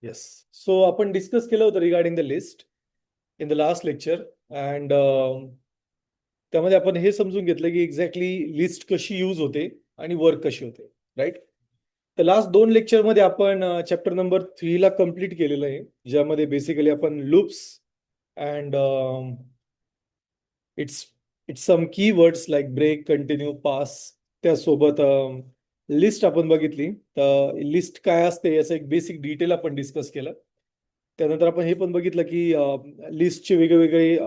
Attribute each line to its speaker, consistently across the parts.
Speaker 1: Yes. So आपण discuss केलं होतं regarding the list in the last lecture and त्यामध्ये आपण हे समजून घेतलं की एक्झॅक्टली लिस्ट कशी यूज होते आणि वर्क कशी होते, राईट? तर लास्ट 2 लेक्चरमध्ये आपण चॅप्टर नंबर 3 ला कम्प्लीट केलेलं आहे, ज्यामध्ये बेसिकली आपण loops and it's it's some key words like break, continue, pass, त्यासोबत लिस्ट आपण बघितली. तर लिस्ट काय असते याचं एक बेसिक डिटेल आपण डिस्कस केलं. त्यानंतर आपण हे पण बघितलं की लिस्टचे वेगवेगळे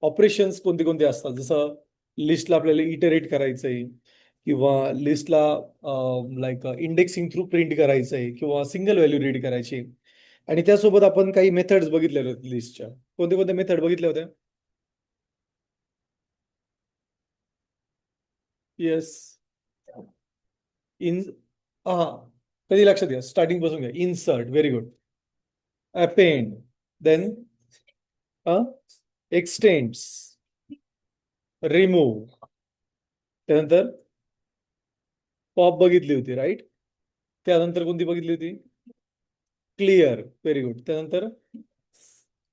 Speaker 1: ऑपरेशन्स कोणते कोणते असतात. जसं लिस्टला आपल्याला इटरेट करायचं आहे किंवा लिस्टला लाईक इंडेक्सिंग थ्रू प्रिंट करायचं आहे किंवा सिंगल व्हॅल्यू रीड करायची आहे. आणि त्यासोबत आपण काही मेथड्स बघितलेल्या होत्या लिस्टच्या. कोणते कोणते मेथड बघितल्या होत्या? येस. इन हा कधी लक्षात घ्या, स्टार्टिंग पासून घ्या. Insert, very good. Append, then extends, remove, त्यानंतर पॉप बघितली होती, राईट? त्यानंतर कोणती बघितली होती? Clear, very good. त्यानंतर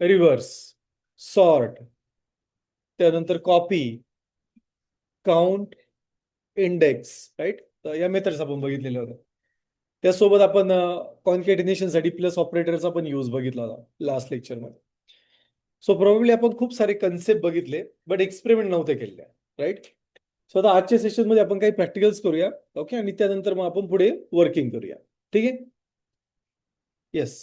Speaker 1: रिव्हर्स, सॉर्ट, त्यानंतर कॉपी, काउंट, इंडेक्स, राईट? तर या मेथड्स आपण बघितलेल्या होत्या. त्यासोबत आपण कॉन्कॅटिनेशनसाठी प्लस ऑपरेटरचा पण यूज बघितला होता लास्ट लेक्चरमध्ये. सो प्रोबेबली आपण खूप सारे कन्सेप्ट बघितले, बट एक्सपेरिमेंट नव्हते केले, राईट? सो आता आजच्या सेशनमध्ये आपण काही प्रॅक्टिकल्स करूया, ओके, आणि त्यानंतर मग आपण पुढे वर्किंग करूया, ठीक आहे? येस.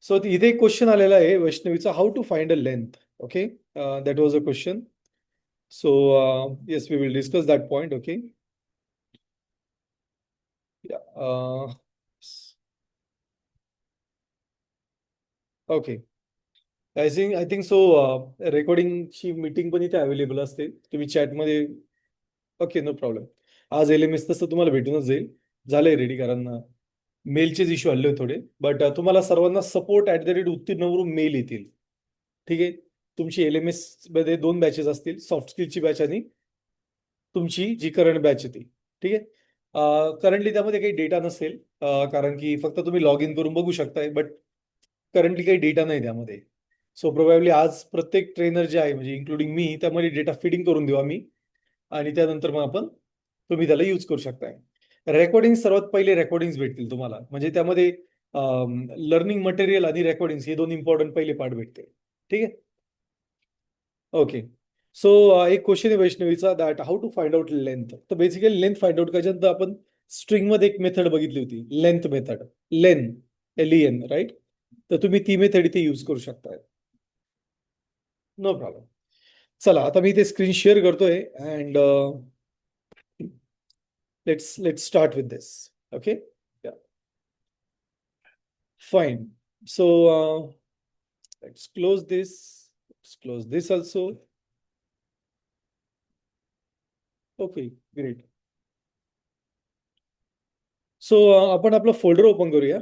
Speaker 1: सो इथे एक क्वेश्चन आलेला आहे वैष्णवीचा, how to find a length. Okay, that was a question. So yes, we will discuss that point. Okay, okay. I think so रेकॉर्डिंगची मीटिंग पण इथे अवेलेबल असते, तुम्ही चॅटमध्ये. Okay, no problem. आज LMS तसं तुम्हाला भेटूनच जाईल. झालंय रेडी, कारण मेलचेच इश्यू आले होते थोडे, बट तुम्हाला सर्वांना support@उत्तीर्णवरून मेल येतील, ठीक आहे? तुमची LMS मध्ये 2 बॅचेस असतील, सॉफ्ट स्किलची बॅच आणि तुमची जी करंट बॅच आहे ती, ठीक आहे? करंटली त्यामध्ये काही डेटा नसेल, कारण की फक्त तुम्ही लॉग इन करून बघू शकताय, बट करंटली काही डेटा नाही त्यामध्ये. सो प्रोबॅबली आज प्रत्येक ट्रेनर जे आहे, म्हणजे इन्क्लुडिंग मी, त्यामध्ये डेटा फिडिंग करून देऊ आम्ही, आणि त्यानंतर मग तुम्ही त्याला यूज करू शकताय. रेकॉर्डिंग सर्वात पहिले रेकॉर्डिंग भेटतील तुम्हाला, म्हणजे त्यामध्ये लर्निंग मटेरियल आणि रेकॉर्डिंग हे 2 इम्पॉर्टंट पहिले पार्ट भेटते, ठीक आहे? ओके. सो एक क्वेश्चन आहे वैष्णवीचा, that how to find out length. तर बेसिकली लेंथ फाइंड आउट करायच्यानंतर आपण स्ट्रिंग मध्ये एक मेथड बघितली होती, length method. Len, LEN, right? तर तुम्ही ती मेथड इथे यूज करू शकताय. No problem. चला, आता मी ते स्क्रीन शेअर करतोय and let's start with this. Okay, yeah, fine. So let's close this also. Okay, great. So आपण आपलं फोल्डर ओपन करूया.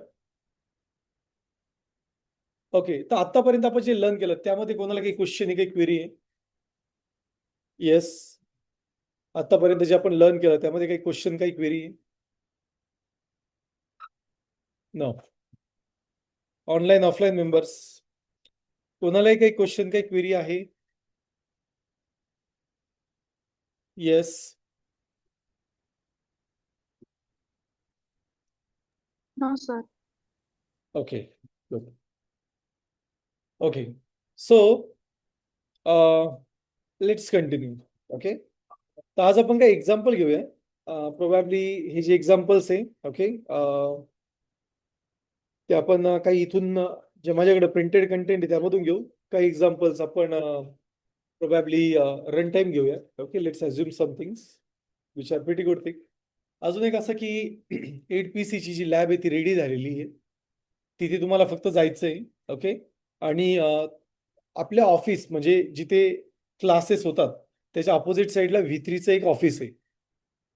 Speaker 1: ओके, तर आतापर्यंत आपण जे लर्न केलं त्यामध्ये कोणाला काही क्वेश्चन आहे, काही क्वेरी आहे? येस. आतापर्यंत जे आपण लर्न केलं त्यामध्ये काही क्वेश्चन, काही क्वेरी आहे? नो. ऑनलाईन ऑफलाईन मेंबर्स, कोणालाही काही क्वेश्चन, काही क्वेरी आहे? Yes.
Speaker 2: No, sir.
Speaker 1: Okay, good. Okay, so let's continue. Okay, तर आज आपण काही एक्झाम्पल घेऊया. प्रोबॅबली हे जे एक्झाम्पल्स आहे, ओके, ते आपण काही इथून जे माझ्याकडे प्रिंटेड कंटेंट आहे त्यामधून घेऊ. काही एक्झाम्पल्स आपण प्रोबॅबली रन टाइम घेऊया. Okay, let's assume some things which are pretty good thing. अजून एक असं की 8PC ची जी लॅब आहे ती रेडी झालेली आहे. तिथे तुम्हाला फक्त जायचं आहे, ओके, आणि आपल्या ऑफिस म्हणजे जिथे क्लासेस होतात त्याच्या अपोजिट साईडला V3चं एक ऑफिस आहे.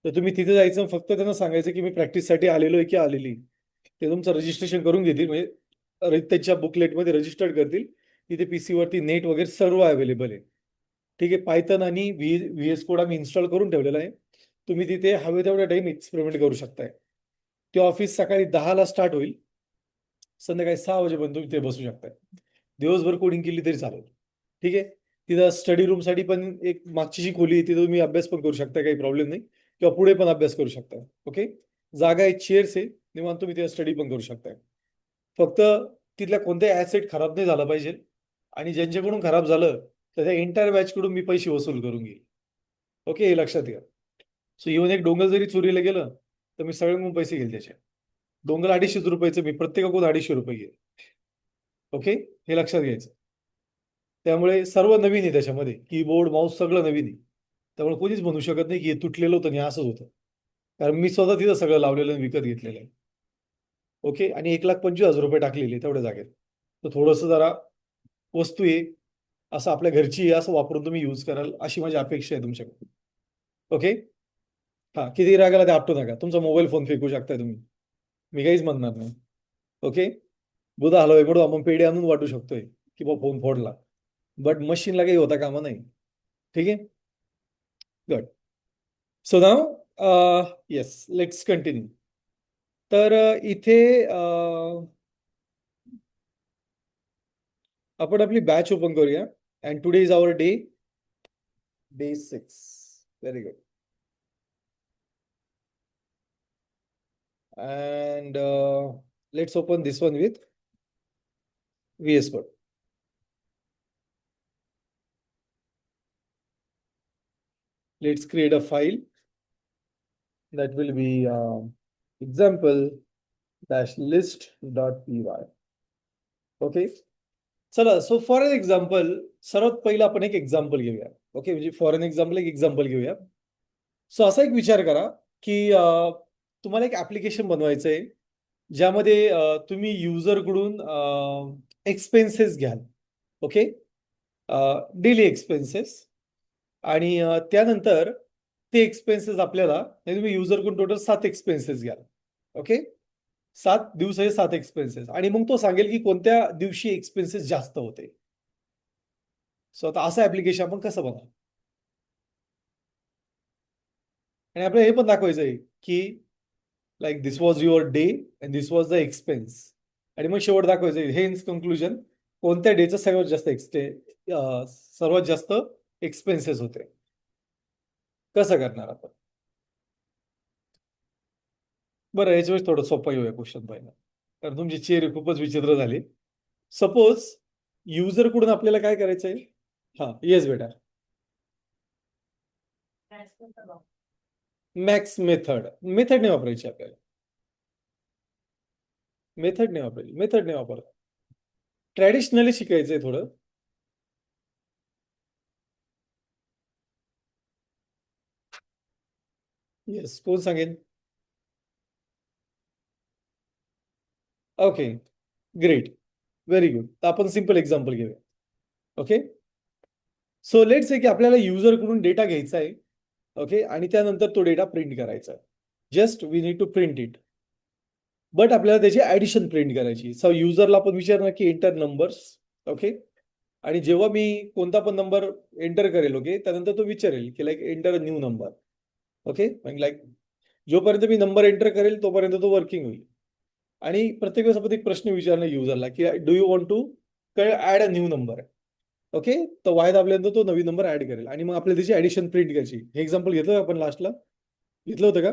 Speaker 1: तर तुम्ही तिथे जायचं, फक्त त्यांना सांगायचं की मी प्रॅक्टिससाठी आलेलो आहे की आलेली. ते तुमचं रजिस्ट्रेशन करून घेतील, म्हणजे त्यांच्या बुकलेटमध्ये रजिस्टर्ड करतील. तिथे PC वरती नेट वगैरे सर्व अवेलेबल आहे, ठीक आहे? पायथन आणि VS कोड आम्ही इन्स्टॉल करून ठेवलेला आहे. तुम्ही तिथे हवे तेवढा टाइम एक्सपेरिमेंट करू शकताय. ते ऑफिस सकाळी 10 ला स्टार्ट होईल. संध्याकाळी 6 वाजेपर्यंत तुम्ही ते बसू शकता. दिवसभर कोडिंग केली तरी चालेल. ठीक आहे. तिथं स्टडी रूमसाठी पण एक मागची जी खोली आहे तिथं तुम्ही अभ्यास पण करू शकता, काही प्रॉब्लेम नाही. किंवा पुढे पण अभ्यास करू शकता. ओके. जागा आहे, चेअर्स आहे, निवांत तुम्ही तिथं स्टडी पण करू शकता. फक्त तिथल्या कोणत्याही ॲसेट खराब नाही झाला पाहिजे. आणि ज्यांच्याकडून खराब झालं तर त्या एंटायर बॅचकडून मी पैसे वसूल करून घेईल. ओके, हे लक्षात घ्या. सो इव्हन एक डोंगर जरी चोरीला गेलं तर मी सगळ्यांकडून पैसे घेईल त्याचे. डोंगर 250 रुपयाचं, मी प्रत्येकाकडून 250 रुपये घेईल. ओके, हे लक्षात घ्यायचं. त्यामुळे सर्व नवीन आहे त्याच्यामध्ये, कीबोर्ड माऊस सगळं नवीन आहे. त्यामुळे कोणीच म्हणू शकत नाही की हे तुटलेलं होतं आणि हे असंच होतं. कारण मी स्वतः तिथं सगळं लावलेलं आणि विकत घेतलेलं आहे. ओके, आणि 1,25,000 रुपये टाकलेले आहे तेवढ्या जागेत. तर थोडंसं जरा वस्तू आहे असं आपल्या घरची आहे असं वापरून तुम्ही यूज कराल अशी माझी अपेक्षा आहे तुमच्याकडून. ओके. हा, किती रागाला ते आपटू नका. तुमचा मोबाईल फोन फेकू शकताय तुम्ही. मी काहीच म्हणणार नाही. ओके. बुधा हलवाय म्हणून आपण पेढे आणून वाटू शकतोय की बा फोन फोडला. बट मशीनला काही होता कामा नाही. ठीक आहे. Good. So now yes, let's continue. तर इथे आपण आपली बॅच ओपन करूया. And today is our day 6. Very good. And let's open this one with VS Code. Let's create a file that will be example-list.py. Okay. चला, so for an example सर्वात पहिलं आपण एक एक्झाम्पल घेऊया. Okay, म्हणजे for an example एक example घेऊया. So असा एक विचार करा की तुम्हाला एक ऍप्लिकेशन बनवायचं आहे ज्यामध्ये तुम्ही युजरकडून एक्सपेन्सेस घ्याल. Okay, daily expenses. आणि त्यानंतर ते एक्सपेन्सेस आपल्याला तुम्ही युजरकडून टोटल 7 एक्सपेन्सेस घ्याल. ओके, 7 दिवसाचे 7 एक्सपेन्सेस. आणि मग तो सांगेल की कोणत्या दिवशी एक्सपेन्सेस जास्त होते. सो आता असं ऍप्लिकेशन आपण कसं बनवू. आणि आपल्याला हे पण दाखवायचं आहे की like this was your day and this was the expense. आणि मग शेवट दाखवायचं आहे हेन्स कंक्लुजन कोणत्या डेचं सर्वात जास्त एक्सपेन्सेस होते. कसं करणार आपण. बरं, याच्यावेळेस थोडं सोपं घेऊया क्वेश्चन पहिला, कारण तुमचे चेहरे खूपच विचित्र झाले. सपोज युजरकडून आपल्याला काय करायचंय. हा, येस बेटा. मॅक्स मेथड नाही वापरायची आपल्याला. मेथड नाही वापरत. ट्रॅडिशनली शिकायचंय थोडं. येस, कोण सांगेल. Okay, great, very good. तर आपण सिम्पल एक्झाम्पल घेऊया. ओके. सो लेट्स से की आपल्याला युजरकडून डेटा घ्यायचा आहे. ओके, आणि त्यानंतर तो डेटा प्रिंट करायचा आहे. Just we need to print it. But आपल्याला त्याची ऍडिशन प्रिंट करायची. सो युजरला आपण विचारणार की एंटर नंबर्स. ओके, आणि जेव्हा मी कोणता पण नंबर एंटर करेल, ओके, त्यानंतर तो विचारेल की like enter a new number. Okay, like जोपर्यंत मी नंबर एंटर करेल तोपर्यंत तो वर्किंग होईल. आणि प्रत्येक वेळेस आपण एक प्रश्न विचारणार युजरला की do you want to add a new number. Okay, तर वाय दाबल्यानंतर तो नवीन नंबर ऍड करेल आणि मग आपल्याला त्याची ऍडिशन प्रिंट करायची. हे एक्झाम्पल घेतलं आपण लास्टला, घेतलं होतं का.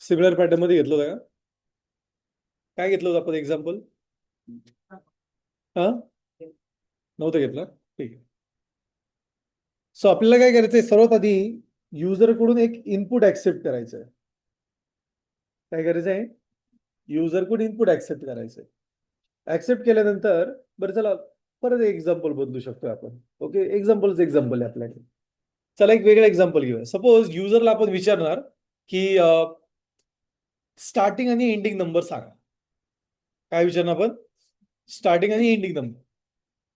Speaker 1: सिमिलर पॅटर्न मध्ये घेतलं होतं का. काय घेतलं होतं आपण एक्झाम्पल. हा, नव्हतं घेतलं. ठीक आहे. सो आपल्याला काय करायचंय, सर्वात आधी युजरकडून एक इनपुट ऍक्सेप्ट करायचंय. काय करायचंय, युजरकडून इनपुट ऍक्सेप्ट करायचंय. ऍक्सेप्ट केल्यानंतर बरं चला परत एक एक्झाम्पल बदलू शकतो आपण. ओके, एक्झाम्पल आहे आपल्याकडे. चला एक वेगळं एक्झाम्पल घेऊया. सपोज युजरला आपण विचारणार की स्टार्टिंग आणि एंडिंग नंबर सांगा. काय विचारणार आपण, स्टार्टिंग आणि एंडिंग नंबर.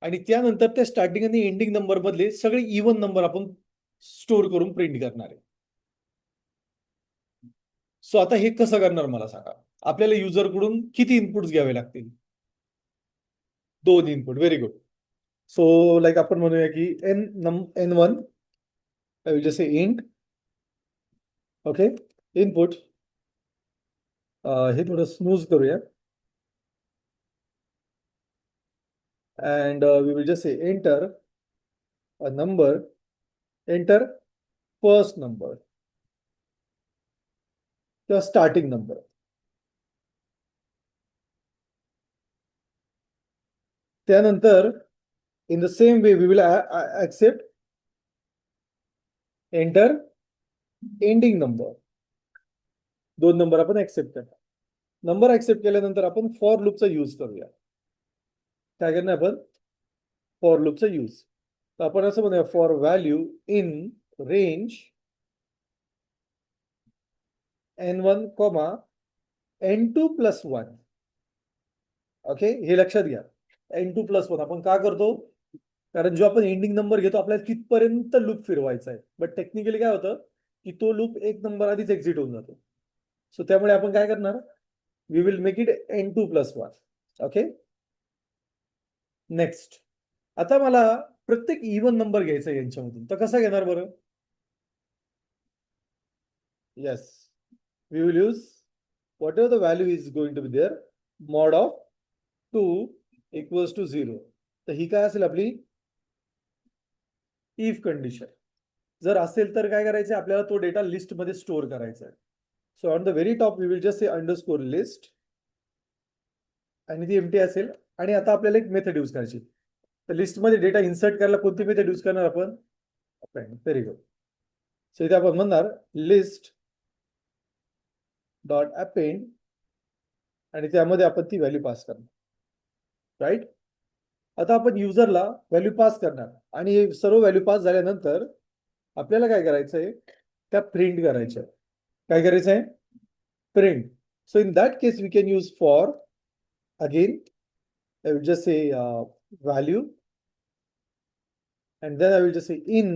Speaker 1: आणि त्यानंतर त्या स्टार्टिंग आणि एंडिंग नंबर मधले सगळे इव्हन नंबर आपण स्टोअर करून प्रिंट करणार आहे. सो आता हे कसं करणार मला सांगा. आपल्याला युजरकडून किती इनपुट्स घ्यावे लागतील. 2 input. Very good. So like आपण म्हणूया की n1 जसे इंट. Okay, input. हे थोडं स्मूथ करूया. and we will just say enter a number, enter first number, the starting number. त्यानंतर in the same way we will accept enter ending number. दोन number आपण ऍक्सेप्ट करणार. Number accept केल्यानंतर आपण for लूपचा यूज करूया. काय करणार आपण फॉर लूपचा यूज. तर आपण असं म्हणूया for value in range n1, n2 plus 1. Okay, हे लक्षात घ्या. n2 plus 1 आपण का करतो, कारण जो आपण एंडिंग नंबर घेतो आपल्याला तिथपर्यंत लूप फिरवायचा आहे. बट टेक्निकली काय होतं की तो लूप एक नंबर आधीच एक्झिट होऊन जातो. सो त्यामुळे आपण काय करणार, we will make it n2 plus 1. Okay, next. आता मला प्रत्येक इव्हन नंबर घ्यायचा आहे यांच्यामधून, तर कसा घेणार बरं. Yes, we will use whatever the value is going to be there, mod of 2 equals to 0. तर ही काय असेल आपली इफ कंडिशन. जर असेल तर काय करायचं, आपल्याला तो डेटा लिस्ट मध्ये स्टोअर करायचा आहे. So on the very top we will just say underscore list आणि ती एम्प्टी असेल. आणि आता आपल्याला एक मेथड यूज करायची. तर लिस्टमध्ये डेटा इन्सर्ट करायला कोणती मेथड यूज करणार आपण, व्हेरी गुड. सो इथे आपण म्हणणार लिस्ट डॉट अपेंड आणि त्यामध्ये आपण ती व्हॅल्यू पास करणार. राईट. आता आपण युजरला व्हॅल्यू पास करणार आणि हे सर्व व्हॅल्यू पास झाल्यानंतर आपल्याला काय करायचंय, त्या प्रिंट करायच्या. काय करायचं आहे, print. So in that case we can use for again, I will just say value and then I will just say in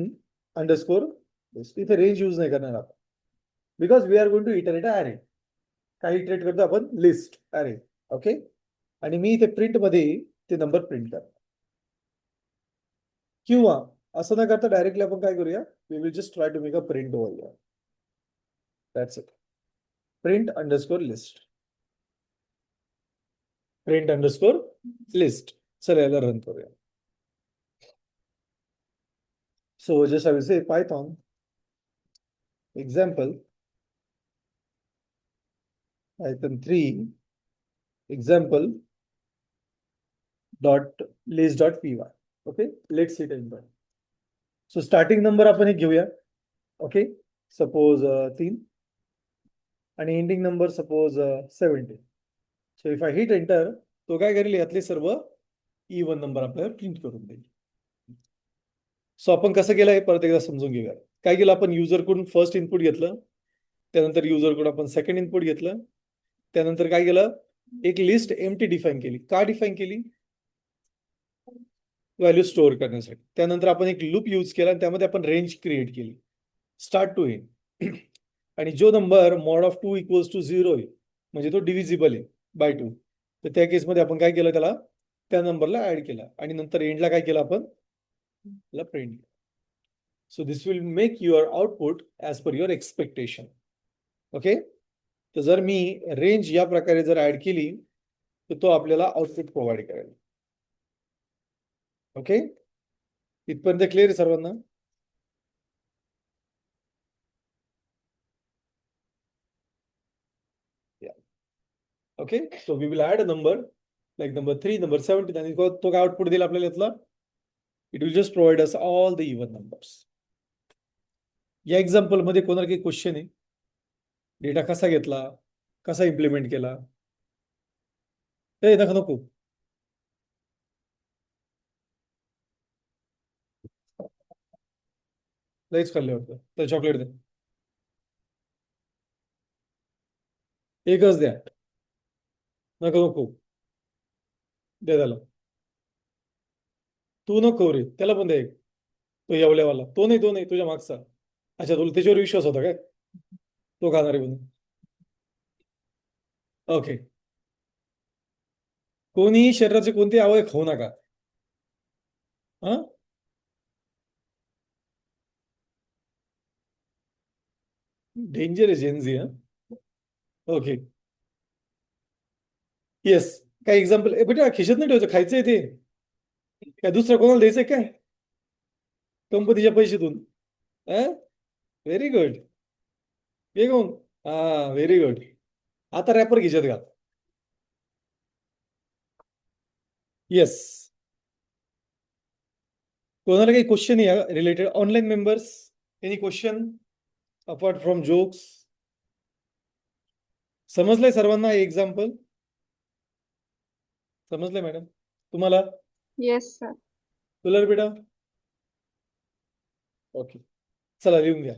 Speaker 1: underscore list. इथे रेंज यूज नाही करणार आपण, because we are going to iterate array. काय iterate करतो आपण, list अरे. Okay, आणि मी इथे प्रिंट मध्ये ते नंबर प्रिंट करतो. किंवा असं न करता डायरेक्टली आपण काय करूया, we will just try to make a print over here. That's it. Print underscore list, print underscore list. चला याला रन करूया. So just I will say Python example Python 3 example dot list dot py. Okay, let's see it. So starting number आपण एक घेऊया. Okay, suppose 3 आणि ending number suppose 70. So if I hit enter, तो काय करेल, यातले सर्व इवन नंबर आपल्याला प्रिंट करून देईल. सो आपण कसं केलं हे परत एकदा समजून घेऊया. काय केलं आपण, युजरकडून फर्स्ट इनपुट घेतलं, त्यानंतर युजरकडून आपण सेकंड इनपुट घेतलं, त्यानंतर काय केलं, एक लिस्ट एम्प्टी डिफाईन केली. का डिफाईन केली, व्हॅल्यू स्टोअर करण्यासाठी. त्यानंतर आपण एक लूप यूज केला आणि त्यामध्ये आपण रेंज क्रिएट केली स्टार्ट टू एंड. आणि जो number mod of 2 equals to 0 आहे, म्हणजे तो डिव्हिजिबल आहे बाय 2, तर त्या केसमध्ये आपण काय केलं, त्याला त्या नंबरला ऍड केला आणि नंतर एंडला काय केलं आपण, print. So this will make your output as per your expectation. Okay, तर जर मी रेंज या प्रकारे जर ऍड केली तर तो आपल्याला आउटपुट प्रोव्हाइड करेल. ओके, इथपर्यंत क्लिअर आहे सर्वांना. Okay, so we will add a number like number 3, number 17 आणि तो काय आउटपुट देईल आपल्याला यातला, it will just provide us all the even numbers. या एक्झाम्पल मध्ये कोणाला काही क्वेश्चन आहे, डेटा कसा घेतला, कसा इम्प्लिमेंट केला, ते नको. लईच खाल्ले होतं तर चॉकलेट दे, एकच द्या. नको दे त्याला. तू नको रे, त्याला पण दे एक. तो येवल्यावाला, तो नाही तुझ्या मागचा. अच्छा, तुला त्याच्यावर विश्वास होता काय, तो खाणार आहे म्हणून. ओके, कोणीही शरीराचे कोणते अवयव खाऊ नका. हा, डेंजर आहे जेनझी. हा, ओके, येस. काय एक्झाम्पल बेटा, खिशात नाही ठेवायचं, खायचंय ते. काय दुसऱ्या कोणाला द्यायचंय काय कंपनीच्या पैशातून? Very good. हे कोण? हा, व्हेरी गुड. आता रॅपर घ्यायच्यात का? येस. कोणाला काही क्वेश्चन या related online members? Any question apart from jokes? समजलंय सर्वांना एक्झाम्पल? समजलंय मॅडम तुम्हाला?
Speaker 2: Yes sir.
Speaker 1: तुला बेटा? ओके, चला लिहून घ्या.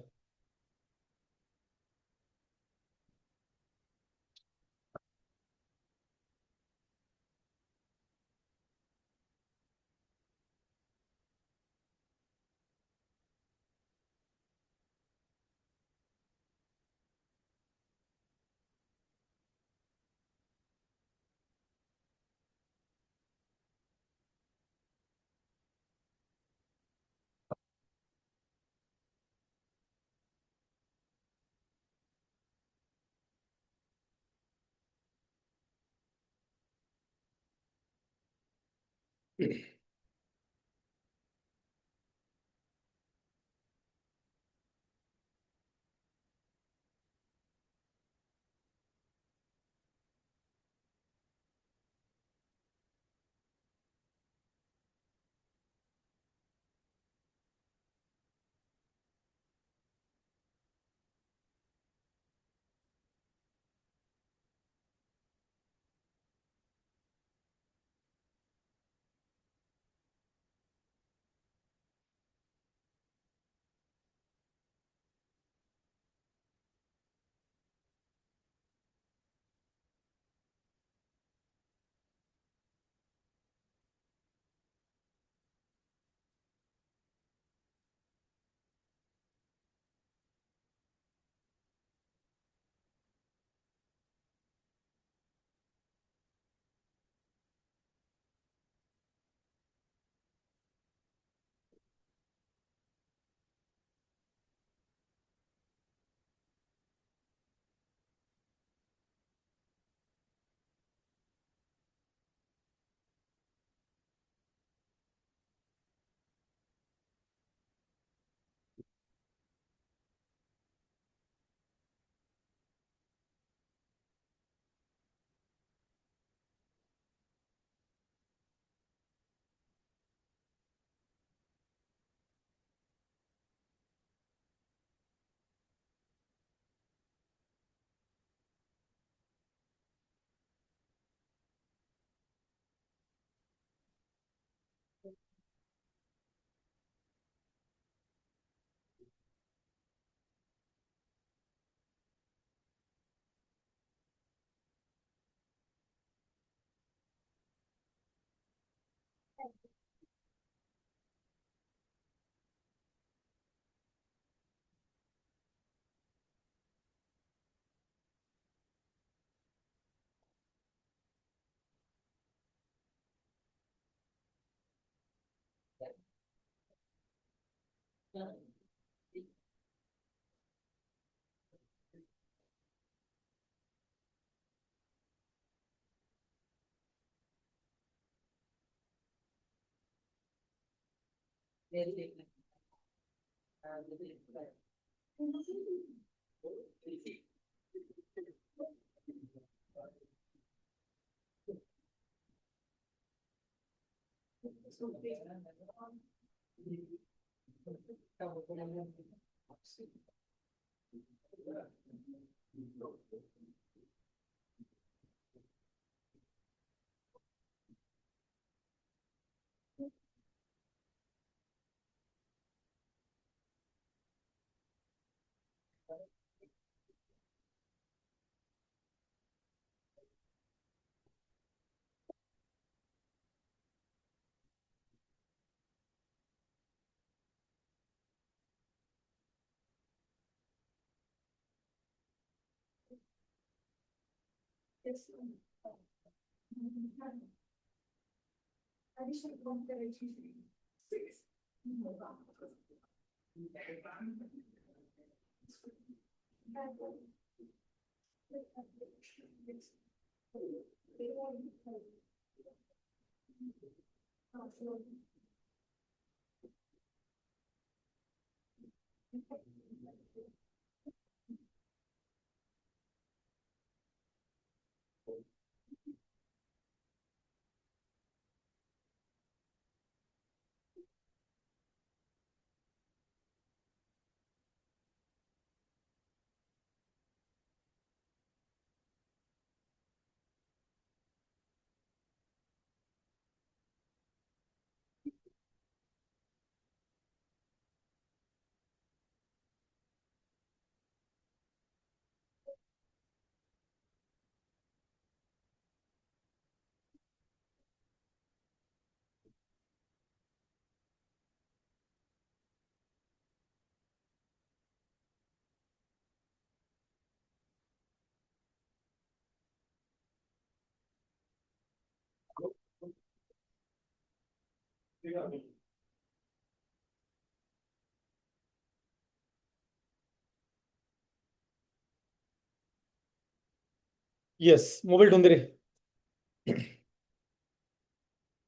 Speaker 1: येस, मोबाईल ठेवून दे रे.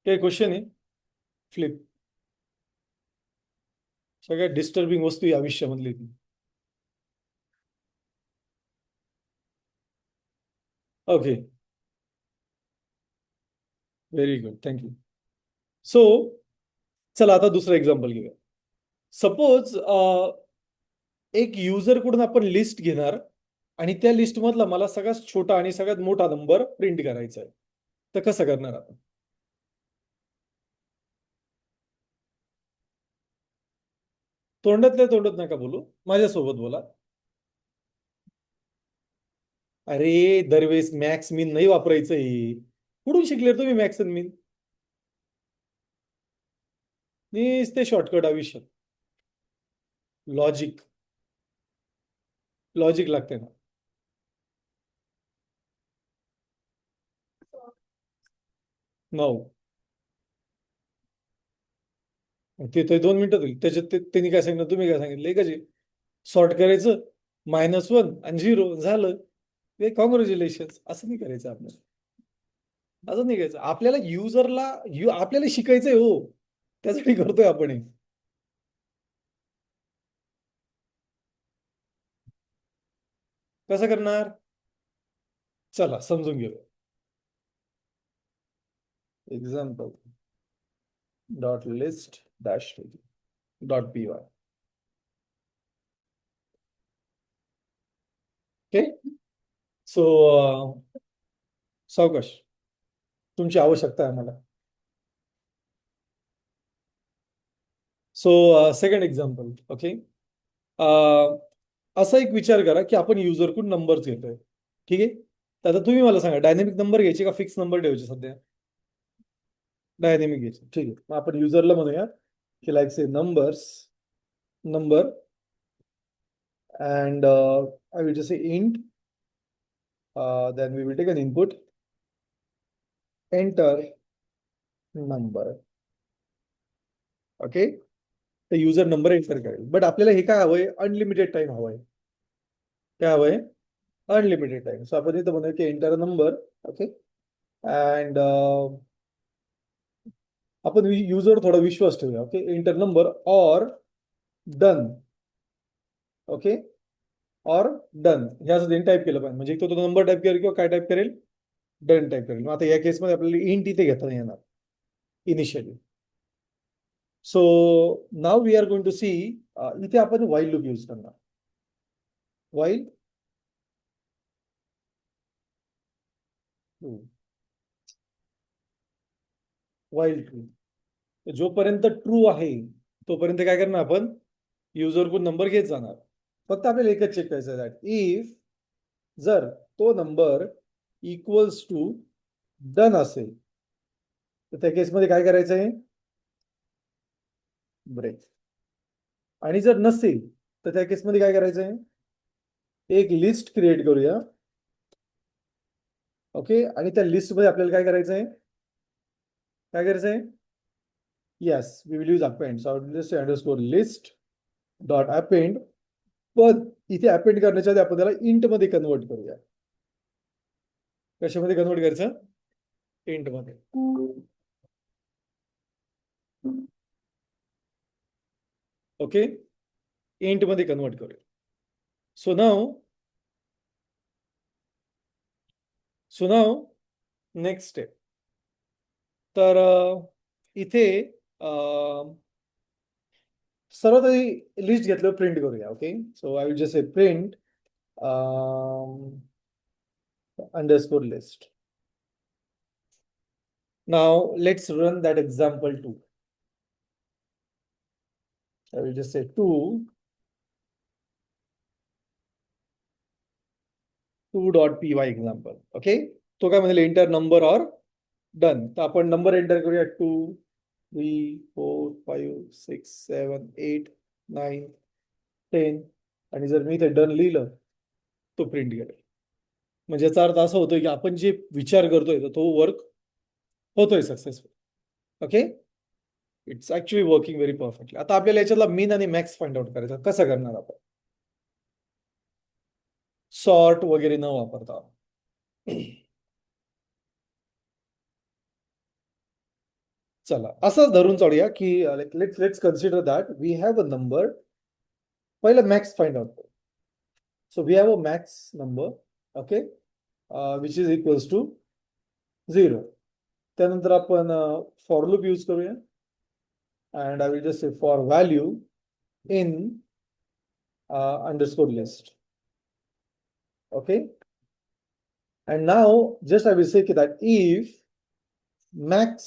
Speaker 1: काय क्वेश्चन आहे? फ्लिप. सगळ्यात डिस्टर्बिंग वस्तू आहे आयुष्यामधली ती. Okay, very good, thank you. So चला आता दुसरं एक्झाम्पल घेऊया. सपोज एक युजर कडून आपण लिस्ट घेणार आणि त्या लिस्ट मधला मला सगळ्यात छोटा आणि सगळ्यात मोठा नंबर प्रिंट करायचा आहे. तर कसं करणार आपण? तोंडातल्या तोंडात नका बोलू, माझ्यासोबत बोला. अरे, दरवेळेस मॅक्स मीन नाही वापरायचंय. कुठून शिकले रे तुम्ही मॅक्स आणि मीन? ते शॉर्टकट आयुष्यात. लॉजिक, लॉजिक लागते ना. नऊ. ते तर 2 मिनिटात होईल. त्याच्यात त्यांनी काय सांगितलं, तुम्ही काय सांगितलं, एकच आहे. सॉर्ट करायचं, -1 आणि 0 झालं. ते कॉंग्रॅच्युलेशन. असं नाही करायचं आपल्याला. असं नाही करायचं आपल्याला. युजरला आपल्याला शिकायचंय हो, त्यासाठी करतोय आपण हे. कसं करणार? चला समजून घेऊया. Example dot list dash dot P Y. Okay, so सावकाश, तुमची आवश्यकता आहे आम्हाला. So second example. ओके, असा एक विचार करा की आपण युजरकडून नंबर्स घेतोय. ठीक आहे, तर आता तुम्ही मला सांगा, डायनेमिक नंबर घ्यायचे का फिक्स नंबर ठेवायचे? सध्या डायनेमिक घ्यायचे. ठीक आहे, मग आपण युजरला म्हणूया की like say numbers, number, and I will just say int, then we will take an input, enter number. Okay, तर युजर नंबर एंटर करेल. बट आपल्याला हे काय हवंय? अनलिमिटेड टाइम हवंय. काय हवंय? Unlimited time. सो आपण इथं म्हणूया की एंटर नंबर. ओके, अँड आपण युजर थोडा विश्वास ठेवूया. ओके, एंटर नंबर और डन. ओके, और डन ह्या सुद्धा टाईप केलं पाहिजे. म्हणजे तो नंबर टाईप करेल किंवा काय टाईप करेल? डन टाईप करेल. मग आता या केसमध्ये आपल्याला इंट इथे घेता येणार initially. So now we are going to see, इथे आपण वाईल लूप यूज करणार. While while true. जोपर्यंत ट्रू आहे तोपर्यंत काय करणार आपण? युजरकडून नंबर घेत जाणार. फक्त आपल्याला एकच चेक करायचं आहे, इफ जर तो नंबर इक्वल्स टू डन असेल तर त्या केसमध्ये काय करायचं आहे? ब्रेक. आणि जर नसेल तर त्या केसमध्ये काय करायचं आहे? एक लिस्ट क्रिएट करूया. ओके, आणि त्या लिस्ट मध्ये आपल्याला काय करायचं आहे? काय करायचं आहे? Yes, we will use append. So list underscore list dot append. पण इथे अपेंड करण्याच्या आधी आपण त्याला इंट मध्ये कन्वर्ट करूया. कशामध्ये कन्वर्ट करायचं? इंट मध्ये. ओके, इंट मध्ये कन्वर्ट करूया. सो नाव नेक्स्ट स्टेप. तर इथे सर्वात आधी लिस्ट घेतलं प्रिंट करूया. Okay, so I will just say print underscore list. Now let's run that example 2. I will just say 2.py example. Okay, तो काय म्हणेल एंटर नंबर और डन. तर आपण नंबर एंटर करूया 2 3 4 5 6 7 8 9 10. आणि जर मी इथे डन लिहिलं तो प्रिंट करेल. म्हणजे याचा अर्थ असा होतोय की आपण जे विचार करतोय तो वर्क होतोय successful. Okay, it's actually working very perfectly. आता आपल्याला याच्यातला मीन आणि मॅक्स फाइंड आउट करायचा. कसं करणार आपण? सॉर्ट वगैरे न वापरता. चला असं धरून चालूया की let's consider that we have a number. पहिलं मॅक्स फाइंड आउट करू. So we have a max number. Okay, which is equals to 0. त्यानंतर आपण फॉर लूप यूज करूया. And I will just say for value in underscore list. Okay, and now just I will say that if max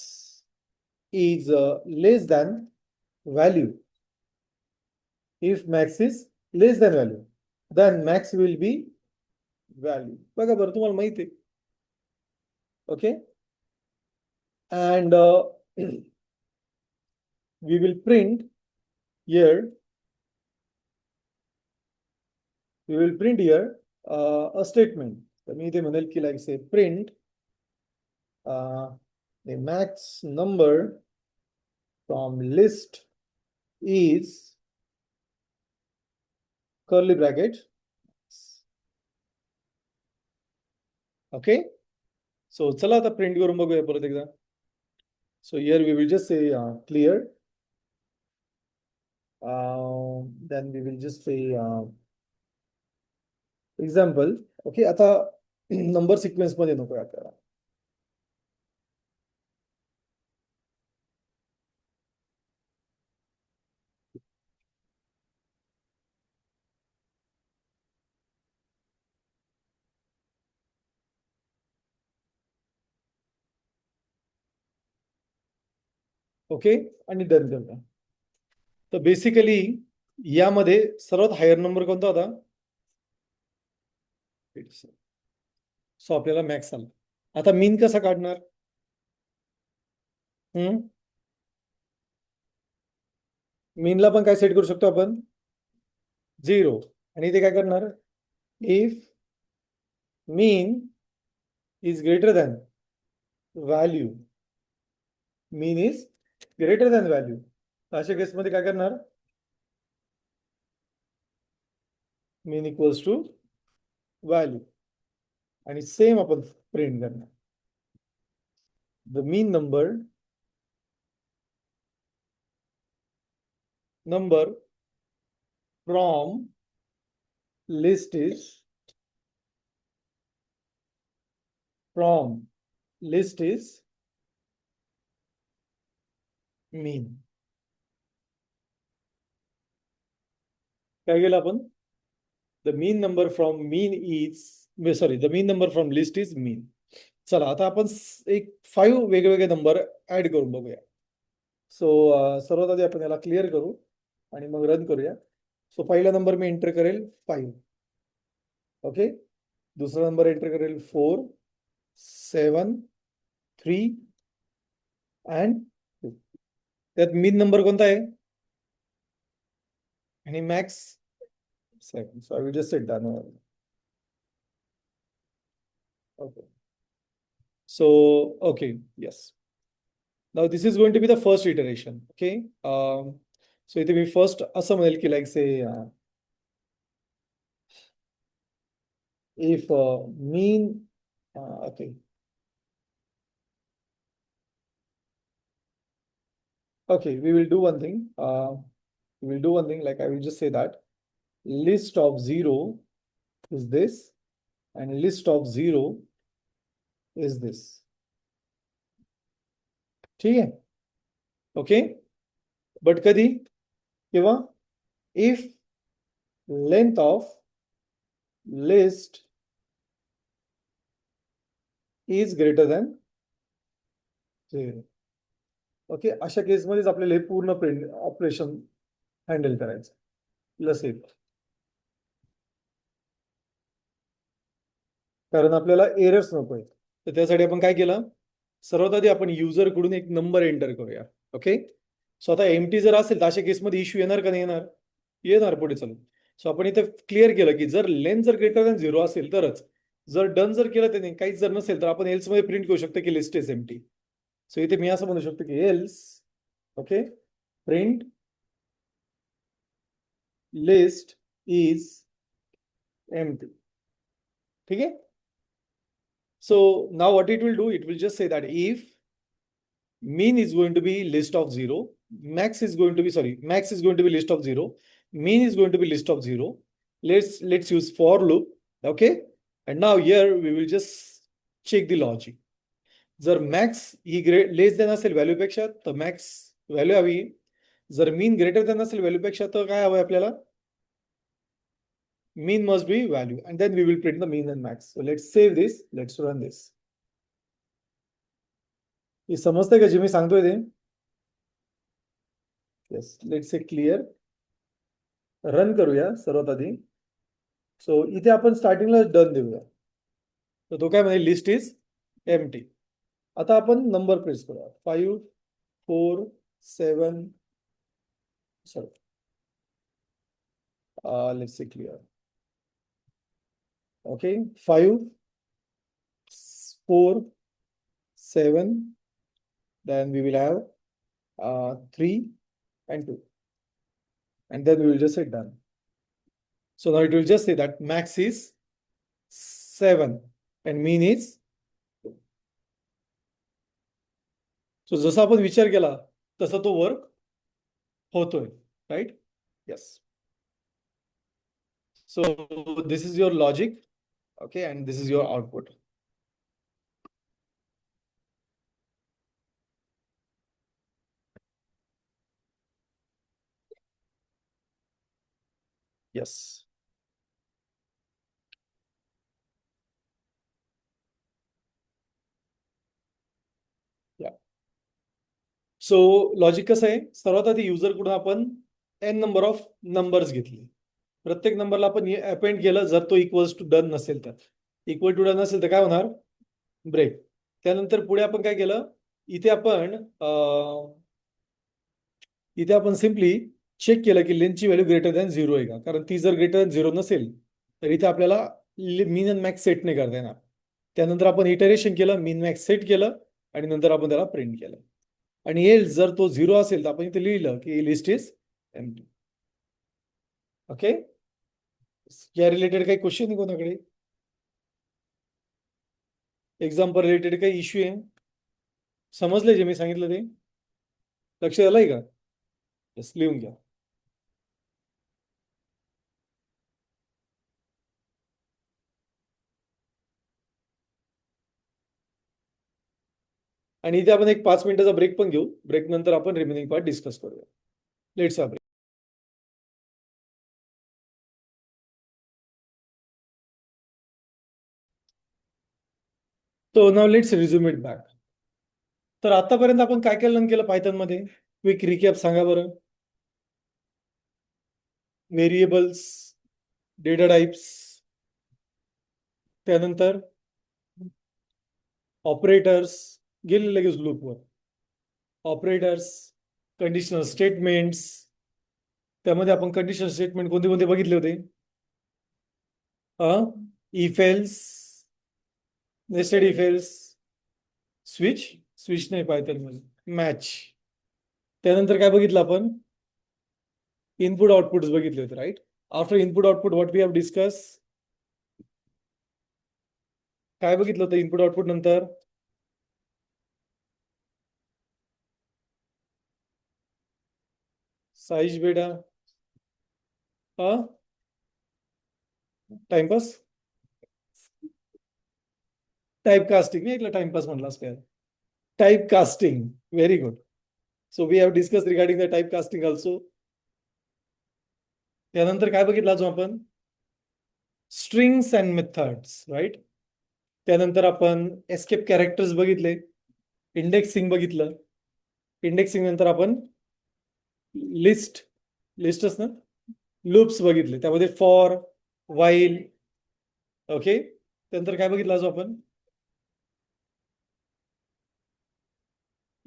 Speaker 1: is less than value, if max is less than value, then max will be value. बघा बरं, तुम्हाला माहिती आहे. Okay, and we will print here. We will print here a statement. तर मी इथे म्हणेल की like say print the max number from list is curly bracket. Okay, so चला आता प्रिंट करून बघूया परत एकदा. So here we will just say clear. Then we will just say example. Okay, आता नंबर सिक्वेन्स मध्ये नको आपल्याला. ओके, आणि डन करूया. तर बेसिकली यामध्ये सर्वात हायर नंबर कोणता होता? सो आपल्याला मॅक्स आला. आता मीन कसा काढणार? मीनला पण काय सेट करू शकतो आपण? 0. आणि इथे काय करणार? If mean is greater than value, mean is greater than value. अशा केसमध्ये काय करणार? Mean equals to value. आणि सेम आपण प्रिंट करणार. The mean number from list is mean. काय केलं आपण? The mean number from list is mean. चला आता आपण एक 5 वेगवेगळे नंबर ऍड करून बघूया. सो सर्वात आधी आपण याला क्लिअर करू आणि मग रन करूया. सो पहिला नंबर मी एंटर करेल 5. ओके, दुसरा नंबर एंटर करेल 4 7 3 अँड 2. त्यात मीन नंबर कोणता आहे? आणि max 7. So I will just set done. Okay, so okay, yes, now this is going to be the first iteration. Okay, so इथे मी फर्स्ट असं म्हणेल की like say if mean okay, we will do one thing. we'll do one thing, like I will just say that list of 0 is this and list of 0 is this. ठीक आहे? Okay, but कधी किंवा if length of list is greater than 0. Okay, अशा केसमध्येच आपल्याला हे पूर्ण print operation handle करायचं. Plus एक, कारण आपल्याला एरर्स नकोय. तर त्यासाठी आपण काय केलं, सर्वात आधी आपण युजर कडून एक नंबर एंटर करूया. ओके, सो आता एमटी जर असेल तर अशा केसमध्ये इश्यू येणार का नाही येणार? येणार पुढे चालून. सो आपण इथे क्लिअर केलं की जर लेंथ जर ग्रेटर दॅन 0 असेल तरच, जर डन जर केलं त्याने काहीच जर नसेल तर आपण एल्स मध्ये प्रिंट करू शकतो की लिस्ट इज एम्प्टी. सो इथे मी असं म्हणू शकतो की else, okay, print list is empty. ठीक आहे. So now what it will do, it will just say that if mean is going to be list of 0, max is going to be list of 0, mean is going to be list of 0. Let's use for loop. Okay, and now here we will just check the logic. जर max ही less than असेल value पेक्षा तर max value हवी. जर mean greater than असेल value पेक्षा तर काय हवं आपल्याला? Mean must be value, and then we will print the mean and max. So let's save this, let's run this. हे समजतंय का जे मी सांगतोय ते? Yes, let's say clear. Run करूया सर्वात आधी. सो इथे आपण स्टार्टिंगला डन देऊया. तर तो काय म्हणे, लिस्ट इज एम्प्टी. आता आपण नंबर प्रेस करूया. 5 4 7, sorry, let's say clear. Okay, 5 4 7, then we will have 3 and 2, and then we will just say done. So now it will just say that max is 7 and mean is 2. So जसा आपण विचार केला तसा तो work होतोय, right? Yes. So this is your logic, okay, and this is your output. Yes. Yeah. So logic कसं आहे, सर्वात आधी युजर कडून आपण n नंबर ऑफ नंबर्स घेतले. प्रत्येक नंबरला आपण अपेंड केलं. जर तो इक्वल्स टू डन नसेल तर, इक्वल टू डन नसेल तर काय होणार? ब्रेक. त्यानंतर पुढे आपण काय केलं, इथे आपण सिम्पली चेक केलं की लेंथची व्हॅल्यू ग्रेटर दॅन 0 आहे का, कारण ती जर ग्रेटर दॅन 0 नसेल तर इथे आपल्याला मीन अँड मॅक्स सेट नाही करता येणार. त्यानंतर आपण इटरेशन केलं, मीन मॅक्स सेट केलं आणि नंतर आपण त्याला प्रिंट केलं. आणि एल्स जर तो 0 असेल तर आपण इथे लिहिलं की लिस्ट इज एम्प्टी. ओके, या रिलेटेड काही क्वेश्चन आहे कोणाकडे? एक्झाम्पल रिलेटेड काही इश्यू आहे? समजले जे मी सांगितलं ते? लक्षात आलंय का? यस, लिहून घ्या. आणि इथे आपण एक 5 मिनिटाचा ब्रेक पण घेऊ. ब्रेक नंतर आपण रिमेनिंग पार्ट डिस्कस करूया. Let's break. तो now let's resume it back. तर आतापर्यंत आपण काय काय लर्न केलं पायथन मध्ये? क्विक रिकॅप सांगा बरं. व्हेरिएबल्स, डेटा टाइप्स, त्यानंतर ऑपरेटर्स, गेले लगेच लूपवर. ऑपरेटर्स, कंडिशनल स्टेटमेंट्स, त्यामध्ये आपण कंडिशनल स्टेटमेंट कोणते कोणते बघितले होते? If else, nested if else, switch नाही पायथन मध्ये, मॅच. त्यानंतर काय बघितलं आपण? इनपुट आउटपुट बघितले होते, right? After input output what we have discuss? काय बघितलं होतं इनपुट आउटपुट नंतर? साइज बेटा, हा टाइमपास टाइप कास्टिंग मी ऐकलं टाइमपास म्हटलास काय type casting very good so we have discuss regarding the type casting also त्यानंतर काय बघितलं अजून आपण स्ट्रिंग्स अँड मेथड्स राईट त्यानंतर आपण एस्केप कॅरेक्टर्स बघितले इंडेक्सिंग बघितलं इंडेक्सिंग नंतर आपण लिस्टच ना लूप्स बघितले त्यामध्ये फॉर वाईल ओके त्यानंतर काय बघितलं अजून आपण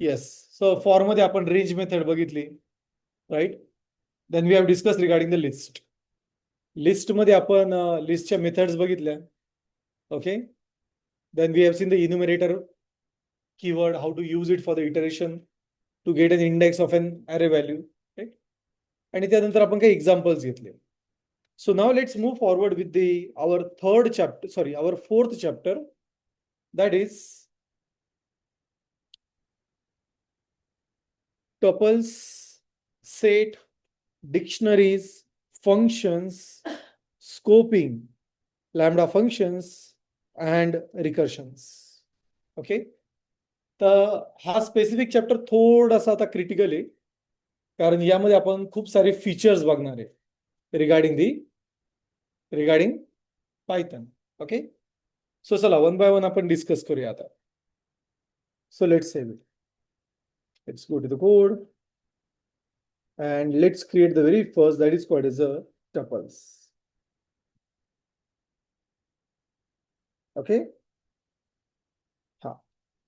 Speaker 1: येस सो फॉर मध्ये आपण रेंज मेथड बघितली right then we have discuss regarding the list मध्ये आपण लिस्टच्या मेथड्स बघितल्या okay then we have seen the enumerator keyword how to use it for the iteration to get an index of an array value right आणि त्यानंतर आपण काही examples घेतले so now let's move forward with our fourth chapter that is tuples, set, dictionaries, functions, scoping, lambda functions, and recursions. Okay तर हा specific chapter थोडासा आता critical आहे कारण यामध्ये आपण खूप सारे फीचर्स बघणार आहे रिगार्डिंग पायथन ओके सो चला वन बाय वन आपण डिस्कस करूया आता so let's save it let's go to the code and let's create the very first that is called as a tuples okay हा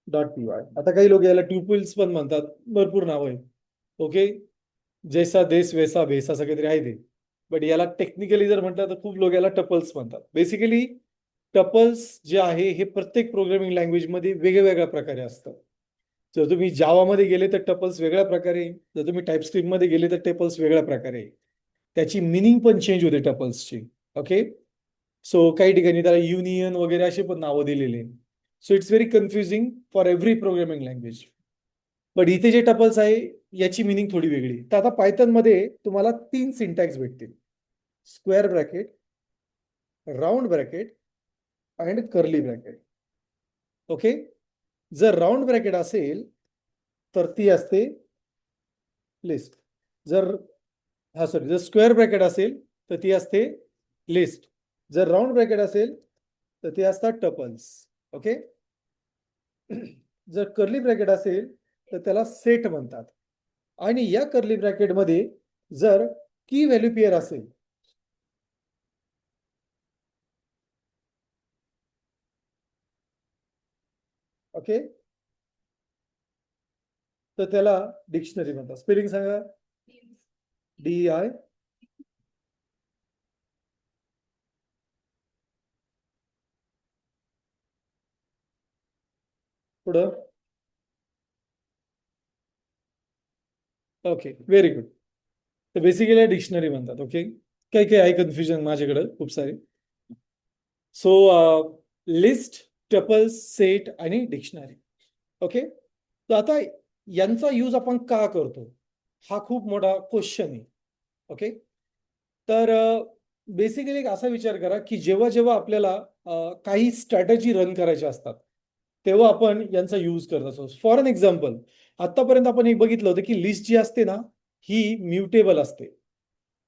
Speaker 1: .py आता काही लोक याला tuples पण म्हणतात भरपूर नाव आहे ओके जैसा देश वैसा भेस असं काहीतरी आहे ते बट याला टेक्निकली जर म्हटलं तर खूप लोक याला टपल्स म्हणतात बेसिकली टपल्स जे आहे हे प्रत्येक प्रोग्रामिंग लँग्वेज मध्ये वेगवेगळ्या प्रकारे असतं जर तुम्ही जावामध्ये गेले तर टपल्स वेगळ्या प्रकारे जर तुम्ही टाईपस्क्रिप्ट मध्ये गेले तर टपल्स वेगळ्या प्रकारे त्याची मिनिंग पण चेंज होते टपल्सची ओके सो काही ठिकाणी त्याला युनियन वगैरे असे पण नावं दिलेले so it's very confusing for every programming language पण इथे जे टपल्स आहे याची मिनिंग थोडी वेगळी तर आता पायथन मध्ये तुम्हाला 3 सिंटॅक्स भेटतील square bracket round bracket and curly bracket okay जर राऊंड ब्रॅकेट असेल तर ती असते लिस्ट जर जर स्क्वेअर ब्रॅकेट असेल तर ती असते लिस्ट जर राऊंड ब्रॅकेट असेल तर ते असतात टपल्स ओके जर कर्ली ब्रॅकेट असेल तर त्याला सेट म्हणतात आणि या कर्ली ब्रॅकेट मध्ये जर की व्हॅल्यू पेअर असेल ओके तर त्याला डिक्शनरी म्हणतात स्पेलिंग सांगा DI पुढं ओके व्हेरी गुड तर बेसिकली डिक्शनरी म्हणतात ओके काही काही आहे कन्फ्युजन माझ्याकडे खूप सारे सो लिस्ट टपल्स सेट आणि डिक्शनरी ओके तर आता यांचा यूज आपण का करतो हा खूप मोठा क्वेश्चन आहे ओके तर बेसिकली एक असा विचार करा की जेव्हा जेव्हा आपल्याला काही स्ट्रॅटेजी रन करायच्या असतात तेव्हा आपण यांचा यूज करत असतो फॉर एन एक्झाम्पल आतापर्यंत आपण एक बघितलं होतं की लिस्ट जी असते ना ही म्युटेबल असते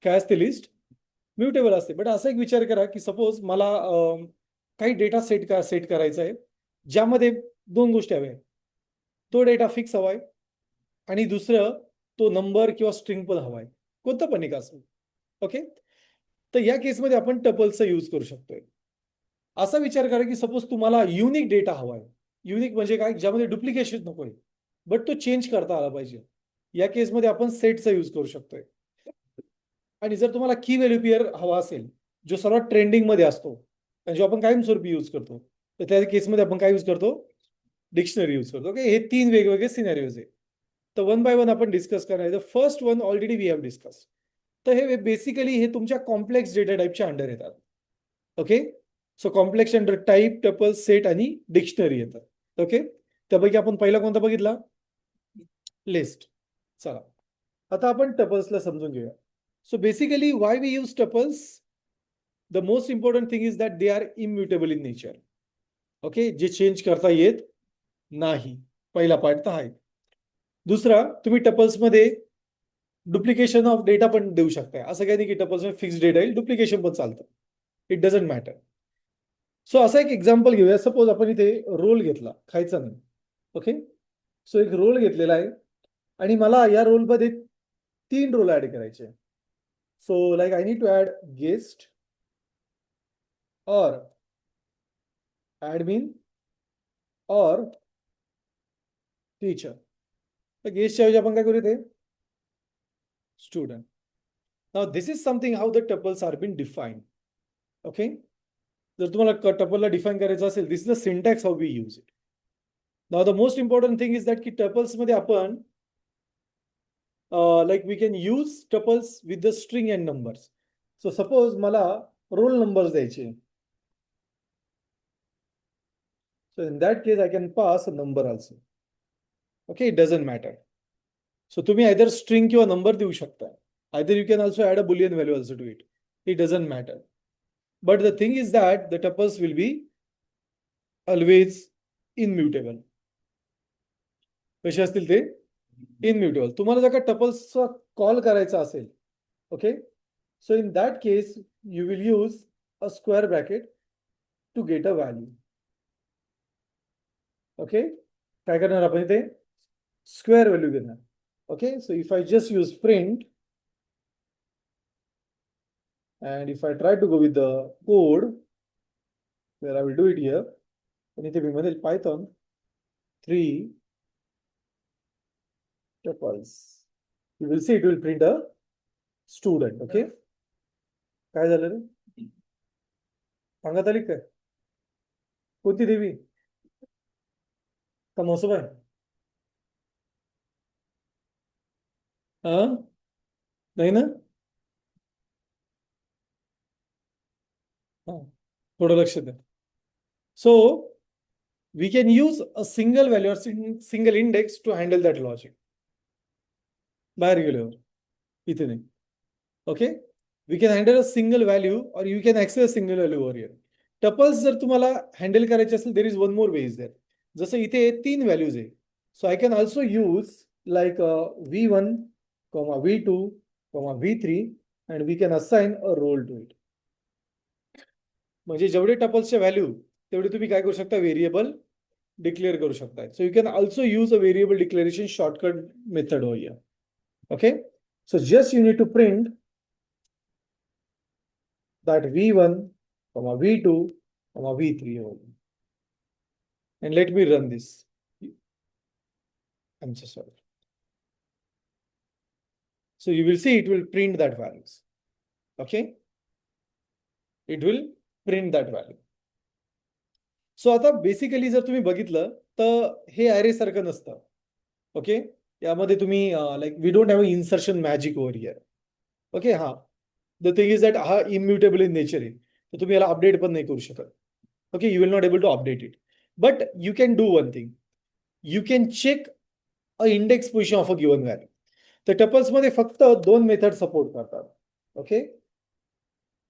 Speaker 1: काय असते लिस्ट म्युटेबल असते बट असा एक विचार करा की सपोज मला काही डेटा सेट करायचा आहे ज्यामध्ये 2 गोष्टी हव्या तो डेटा फिक्स हवाय आणि दुसरं तो नंबर किंवा स्ट्रिंग पण हवाय कोणतं पण एक असेल ओके तर या केसमध्ये आपण टपल्सचा यूज करू शकतोय असा विचार करा की सपोज तुम्हाला युनिक डेटा हवाय युनिक म्हणजे काय ज्यामध्ये डुप्लिकेशन नकोय बट तो चेंज करता आला पाहिजे या केसमध्ये आपण सेटचा यूज करू शकतोय आणि जर तुम्हाला की व्हॅल्यू पेअर हवा असेल जो सर्वात ट्रेंडिंग मध्ये असतो आणि जो आपण कायमस्वरूपी यूज करतो तर त्या केसमध्ये आपण काय यूज करतो डिक्शनरी यूज करतो ओके हे 3 वेगवेगळे सिनॅरिओज आहे तर वन बाय वन आपण डिस्कस करणार आहे first one already we have discuss तर हे बेसिकली हे तुमच्या कॉम्प्लेक्स डेटा टाईपच्या अंडर येतात okay so complex under type tuple set आणि डिक्शनरी येतात ओके त्यापैकी आपण पहिला कोणता बघितला लिस्ट चला आता आपण टपल्सला समजून घेऊया So basically, why we use tuples? The most important thing is that they are immutable in nature. Okay, जे चेंज करता येत नाही. पहिला पार्ट तर आहे. दुसरा, तुम्ही टपल्समध्ये डुप्लिकेशन ऑफ डेटा पण देऊ शकताय. असं काही नाही की टपल्समध्ये फिक्स डेटा येईल, डुप्लिकेशन पण चालतं. It doesn't matter. सो असं एक एक्झाम्पल घेऊया. सपोज आपण इथे रोल घेतला, खायचा नाही. ओके, सो एक रोल घेतलेला आहे आणि मला या रोलमध्ये 3 रोल ऍड करायचे. So like I need to add guest और ऍडमिन और टीचर. तर गेस्टच्या ऐवजी आपण काय करू इथे student. Now this is something how the tuples are been defined. Okay, जर तुम्हाला टपलला डिफाईन करायचं असेल, this is the syntax how we use it. Now the most important thing is that की टपल्स मध्ये आपण like we can use tuples with the string and numbers. So suppose मला roll numbers द्यायचे. So in that case I can pass a number also. Okay, it doesn't matter. So तुम्ही either string किंवा number देऊ शकता. Either you can also add a boolean value also to it. It doesn't matter. But the thing is that the tuples will be always immutable. कसे असतील ते इनम्युटेबल. तुम्हाला जर का टपल्सचा कॉल करायचा असेल, okay, so in that case you will use a square bracket to get a value. Okay, काय करणार आपण इथे स्क्वेअर व्हॅल्यू घेणार. Okay, so if I just use print and if I try to go with the code where I will do it here, and इथे मी म्हणेल Python 3 tuples, you will see it will print a student. Okay, काय झालं रे, सांगत आली काय कोणती देवी का म्हसोबा हा नाही ना. हा, थोडं लक्ष द्या. So we can use a single value or single index to handle that logic. बाहेर गेल्यावर इथे नाही. Okay, we can handle a single value or you can access a single value over here. Tuples जर तुम्हाला handle करायचे असेल, there is one more way is there. जसं इथे 3 व्हॅल्यूज आहे, so I can also use like v1, v2, v3 and we can assign a role to it. म्हणजे जेवढे टपल्सचे value तेवढे तुम्ही काय करू शकता, व्हेरिएबल डिक्लेअर करू शकता. So you can also use a variable declaration shortcut method over here. Okay, so just you need to print that v1, v2, v3 only. And let me run this. I'm so sorry. So you will see it will print that values. Okay, it will print that value. So आता basically जर तुम्ही बघितलं तर हे अरे सारखं नसतं. Okay, यामध्ये तुम्ही like we don't have insertion magic over here. Okay, हा द थिंग इज दॅट हा इम्युटेबल इन नेचर आहे, तर तुम्ही याला अपडेट पण नाही करू शकत. Okay, you will not able to update it. But you can do one thing, you can check a index position of a given value. तर टपल्समध्ये फक्त 2 मेथड सपोर्ट करतात. Okay,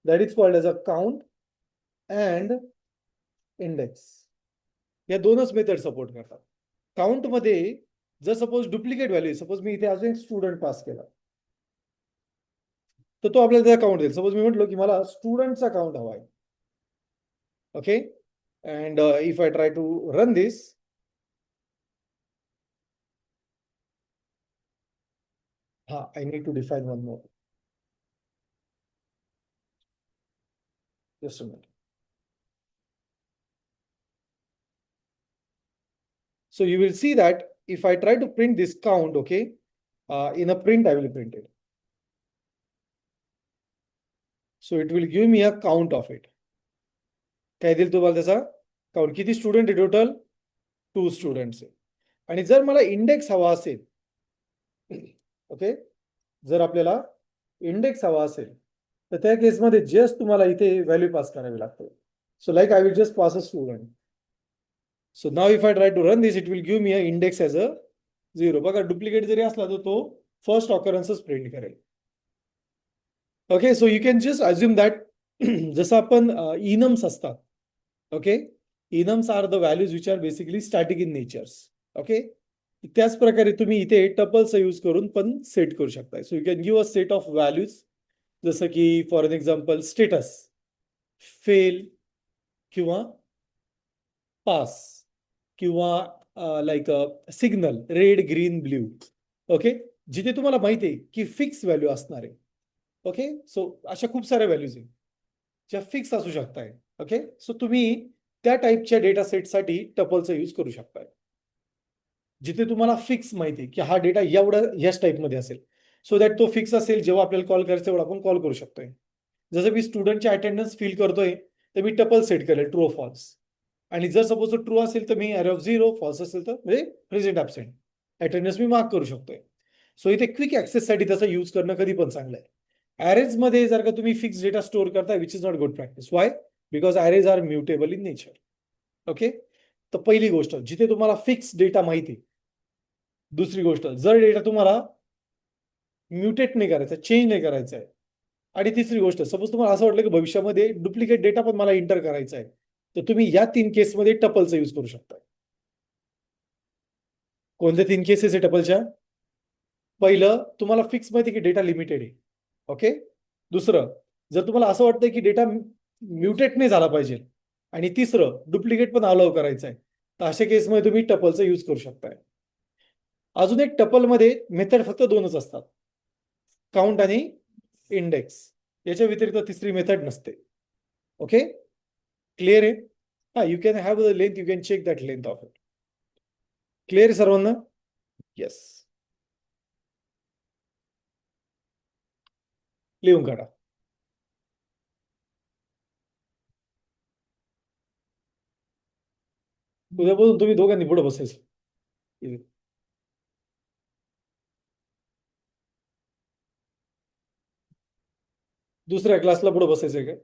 Speaker 1: that is called as a count and index. या 2च method support करतात. Count मध्ये जर suppose duplicate value, suppose मी इथे अजून एक स्टुडंट पास केला, तर तो आपल्याला त्याचा काउंट देईल. सपोज मी म्हटलो की मला स्टुडंटचा काउंट हवा आहे. Okay, and if I try to run this, I need to define one more. Just a minute. So you will see that if I try to print this count, okay, in a print I will print it. So it will give me a count of it. काय देईल तुम्हाला त्याचा count, किती student आहे total, 2 students आहे. आणि जर मला इंडेक्स हवा असेल, ओके, जर आपल्याला इंडेक्स हवा असेल तर त्या केसमध्ये जस्ट तुम्हाला इथे व्हॅल्यू पास करावी लागते. So like I will just pass a student. So now if I try to run this, it will give me a index as a 0. बघा, डुप्लिकेट जरी असला तर तो फर्स्ट ऑकरन्सच प्रिंट करेल. Okay, so you can just assume that जसं आपण enums असतात. Okay, enums are the values which are basically static in natures. Okay, त्याच प्रकारे तुम्ही इथे टपलचा यूज करून पण सेट करू शकता. So you can give a set of values, जसं की for an example status, fail किंवा पास किंवा like signal red green blue. Okay, जिथे तुम्हाला माहिती आहे की फिक्स व्हॅल्यू असणार आहे. ओके, सो अशा खूप साऱ्या व्हॅल्यूज आहेत ज्या फिक्स असू शकताय. ओके, सो तुम्ही त्या टाईपच्या डेटा सेटसाठी टपलचा यूज करू शकताय, जिथे तुम्हाला फिक्स माहिती आहे की हा डेटा एवढा याच टाईपमध्ये असेल. सो दॅट तो फिक्स असेल, जेव्हा आपल्याला कॉल करायचं तेव्हा आपण कॉल करू शकतोय. जसं मी स्टुडंटची अटेंडन्स फिल करतोय, तर मी टपल सेट करेल ट्रू फॉल्स. आणि जर सपोज ट्रू असेल तर मी अरे ऑफ झिरो, फॉल्स असेल तर म्हणजे प्रेझेंट ॲबसेंट अटेंडन्स मी मार्क करू शकतोय. सो इथे क्विक ॲक्सेससाठी त्याचा यूज करणं कधी पण चांगलं आहे. ॲरेज मध्ये जर का तुम्ही फिक्स डेटा स्टोअर करताय, which is not good practice. Why? Because arrays are mutable in nature. Okay, तर पहिली गोष्ट जिथे तुम्हाला फिक्स डेटा माहिती. दुसरी गोष्ट, जर डेटा तुम्हाला म्युटेट नाही करायचा, चेंज नाही करायचा आहे. आणि तिसरी गोष्ट, सपोज तुम्हाला असं वाटलं की भविष्यामध्ये डुप्लिकेट डेटा पण मला इंटर करायचा आहे, तर तुम्ही या 3 केसमध्ये टपलचा यूज करू शकता. कोणत्या 3 केसेस आहे टपलच्या? पहिलं, तुम्हाला फिक्स माहिती की डेटा लिमिटेड आहे. ओके, दुसरं, जर तुम्हाला असं वाटतं की डेटा म्युटेट नाही झाला पाहिजे, आणि तिसरं, डुप्लिकेट पण अलाउ करायचं आहे, तर अशा केसमध्ये तुम्ही टपलचा यूज करू शकताय. अजून एक टपलमध्ये मेथड फक्त 2च असतात, काउंट आणि इंडेक्स. याच्या व्यतिरिक्त तिसरी मेथड नसते. ओके, क्लिअर आहे? हा, you can have the length, you can check that length of it. Clear आहे सर्वांना? येस, लिहून काढा. उद्यापासून तुम्ही दोघांनी पुढे बसायचं. दुसऱ्या क्लासला पुढे बसायचंय का?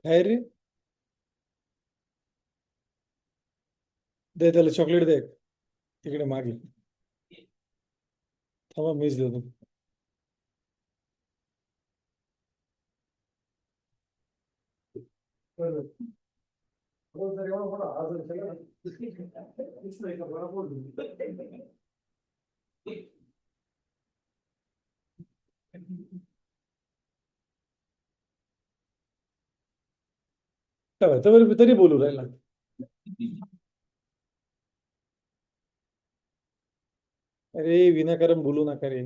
Speaker 1: काय रे, दे त्याला चॉकलेट दे तिकडे मागे. थांबा, मीच देतो. तरी बोलू राहिला. अरे विनाकारण बोलू नका रे.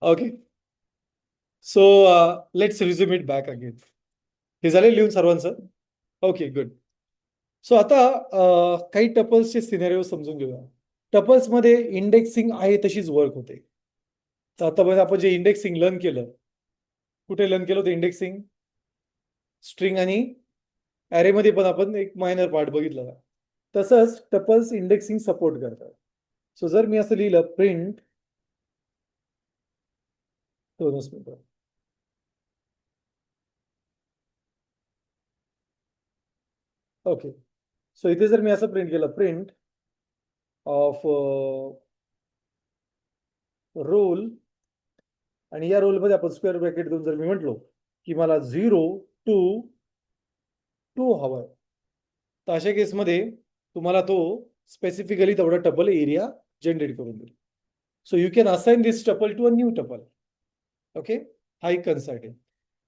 Speaker 1: Okay. So let's resume it back again. हे झाले लिहून सर्वांचं? Okay, good. सो आता काही टपल्सचे सिनेरिओ समजून घेऊया. टपल्समध्ये इंडेक्सिंग आहे तशीच वर्क होते. तर आता आपण जे इंडेक्सिंग लर्न केलं, कुठे लर्न केलं होतं इंडेक्सिंग? स्ट्रिंग आणि ॲरेमध्ये पण आपण एक मायनर पार्ट बघितला. तसंच टपल्स इंडेक्सिंग सपोर्ट करतात. सो जर मी असं लिहिलं प्रिंट, दोनच मिनिटं. ओके. सो इथे जर मी असं प्रिंट केलं, प्रिंट ऑफ रोल, आणि या रोलमध्ये आपण स्क्वेअर ब्रॅकेट देऊन जर मी म्हटलो की मला 0 to 2 हवाय, तर अशा केसमध्ये तुम्हाला तो स्पेसिफिकली तेवढा टपल एरिया जनरेट करून देईल. So you can assign this tuple to a new tuple. Okay, हा एक कन्सेप्ट आहे.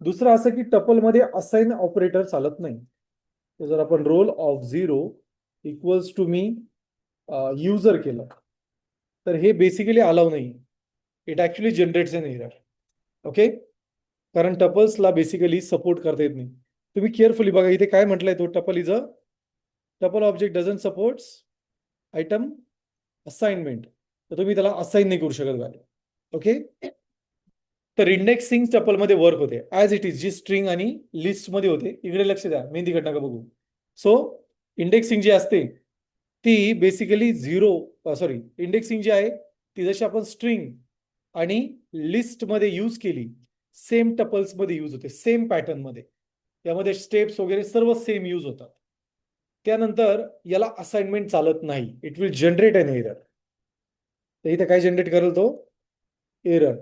Speaker 1: दुसरं असं की टपलमध्ये असाइन ऑपरेटर चालत नाही. तर जर आपण रोल ऑफ 0 इक्वल्स टू मी युजर केलं, तर हे बेसिकली अलाव नाही. It actually generates an error. Okay, कारण टपल्सला बेसिकली सपोर्ट करता येत नाही. तुम्ही केअरफुली बघा, इथे काय म्हटलंय, तो tuple is a tuple object doesn't supports item assignment. तर तुम्ही त्याला असाइन नाही करू शकत व्हॅल्यू. ओके, तर इंडेक्सिंग टपलमध्ये वर्क होते ऍज इट इज, जी स्ट्रिंग आणि लिस्टमध्ये होते. इकडे लक्ष द्या, मेहंदीकडे नका बघू. सो इंडेक्सिंग जी असते ती बेसिकली इंडेक्सिंग जी आहे ती जशी आपण स्ट्रिंग आणि लिस्टमध्ये यूज केली, सेम टपल्समध्ये यूज होते, सेम पॅटर्नमध्ये. यामध्ये स्टेप्स वगैरे सर्व सेम यूज होतात. त्यानंतर याला असाइनमेंट चालत नाही. It will generate an error. तर इथे काय जनरेट करेल तो? एरर.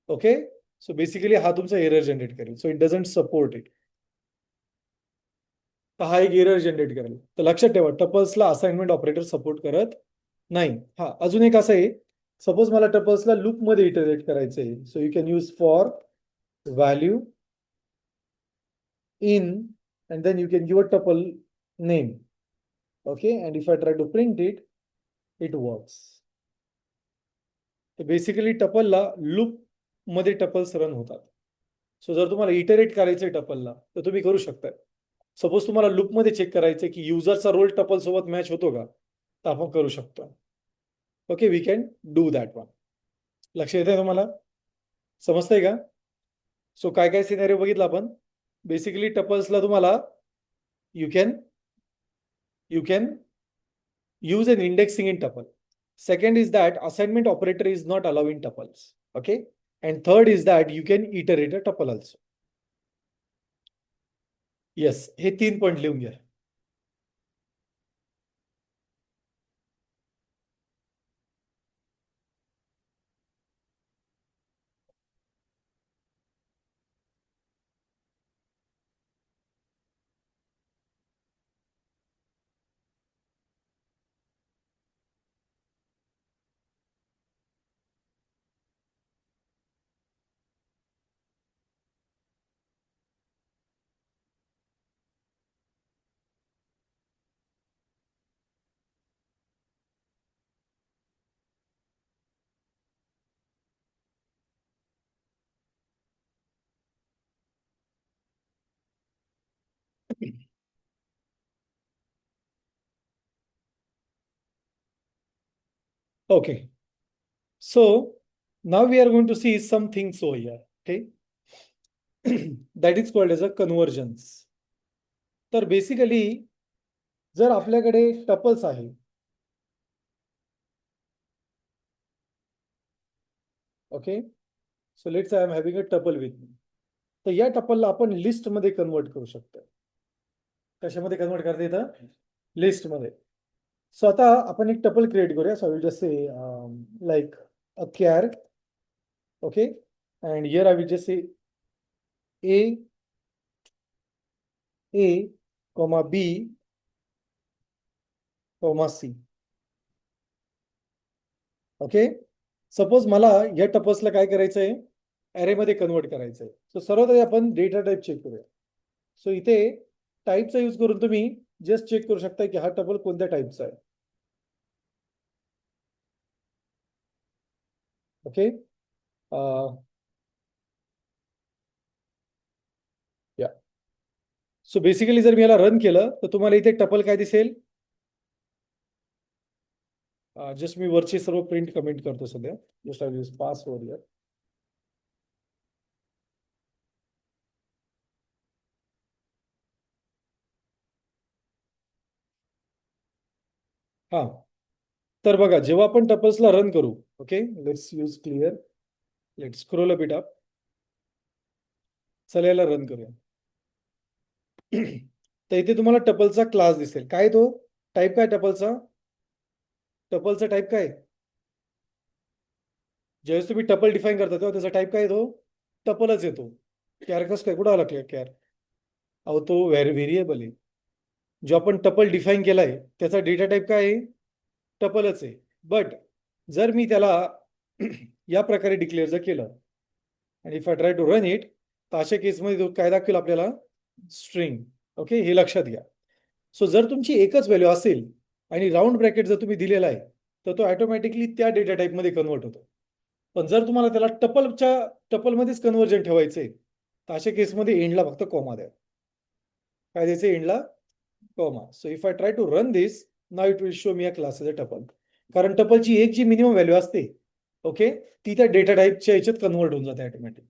Speaker 1: ओके, सो बेसिकली हा तुमचा एरर जनरेट करेल. So it doesn't support it. तर हा एक एरर जनरेट करेल. तर लक्षात ठेवा, टपल्सला असाइनमेंट ऑपरेटर सपोर्ट करत नाही. हा अजून एक असं आहे, सपोज मला टपल्सला लूपमध्ये इटरेट करायचं आहे. So you can use for value in, and then you can give a tuple name. Okay, and if I try to print it, it works. तर बेसिकली टपलला लूप मध्ये टपल्स रन होतात. So जर तुम्हाला iterate करायचंय टपलला, तर तुम्ही करू शकता. सपोज तुम्हाला लूप मध्ये चेक करायचंय की युजरचा रोल टपल सोबत मॅच होतो का, तर आपण करू शकतो. Okay, we can do that one. लक्ष येत आहे तुम्हाला? समजतंय का? सो काय काय सिनेरिओ बघितला आपण. बेसिकली टपल्सला तुम्हाला you can use an indexing in tuple. Second is that assignment operator is not allowed in tuples. Okay, and third is that you can iterate a tuple also. Yes, हे 3 point लिहून घ्या. Okay, so now we are going to see some things over here. Okay, that is called as a conversions. तर basically जर आपल्याकडे tuples आहे, okay, so let's I am having a tuple with me. तर या टपलला आपण list मध्ये convert करू शकतो. कशामध्ये कन्वर्ट करता येतं? लिस्ट मध्ये. सो आता आपण एक टपल क्रिएट करूया. So will just say like a care. Okay, and here I will just say A, comma B, comma C. Okay, suppose मला या टपल्सला काय करायचंय? ॲरेमध्ये कन्वर्ट करायचंय. सो सर्वप्रथम आपण डेटा टाईप चेक करूया. सो इथे टाईपचा यूज करून तुम्ही जस्ट चेक करू शकता की हा टपल कोणत्या टाईपचा आहे. ओके, या सो बेसिकली जर मी याला रन केलं तर तुम्हाला इथे टपल काय दिसेल? जस्ट मी वरची सर्व प्रिंट कमेंट करतो सध्या. Just I use pass over here. हा तर बघा, जेव्हा आपण टपल्सला रन करू, okay, let's use clear, let's scroll a bit up. चला याला रन करूया. तर इथे तुम्हाला टपलचा क्लास दिसेल. काय तो टाईप? काय टपलचा? टपलचा टाईप काय? ज्यावेळेस तुम्ही टपल डिफाईन करता तेव्हा त्याचा टाईप काय येतो? टपलच येतो. कॅर कसं काय? कुठं आला कॅर? अहो तो व्हेरिएबल आहे. जो आपण टपल डिफाईन केलाय त्याचा डेटा टाईप काय आहे? टपलच आहे. बट जर मी त्याला या प्रकारे डिक्लेअर जर केलं आणि if I try to run it, तर अशा केसमध्ये तो काय दाखवेल आपल्याला? स्ट्रिंग. ओके, हे लक्षात घ्या. सो जर तुमची एकच व्हॅल्यू असेल आणि राऊंड ब्रॅकेट जर तुम्ही दिलेला आहे तर तो ऑटोमॅटिकली त्या डेटा टाईपमध्ये कन्वर्ट होतो. पण जर तुम्हाला त्याला टपलमध्येच कन्व्हर्जन ठेवायचंय तर अशा केसमध्ये एंडला फक्त कॉमा द्या. काय द्यायचं एंडला? Comma. So if I try to run this, now it will show me a class as a tuple. कारण टपलची एक जी मिनिमम व्हॅल्यू असते, ओके, ती त्या डेटा टाईपच्या याच्यात कन्वर्ट होऊन जाते ऑटोमॅटिक.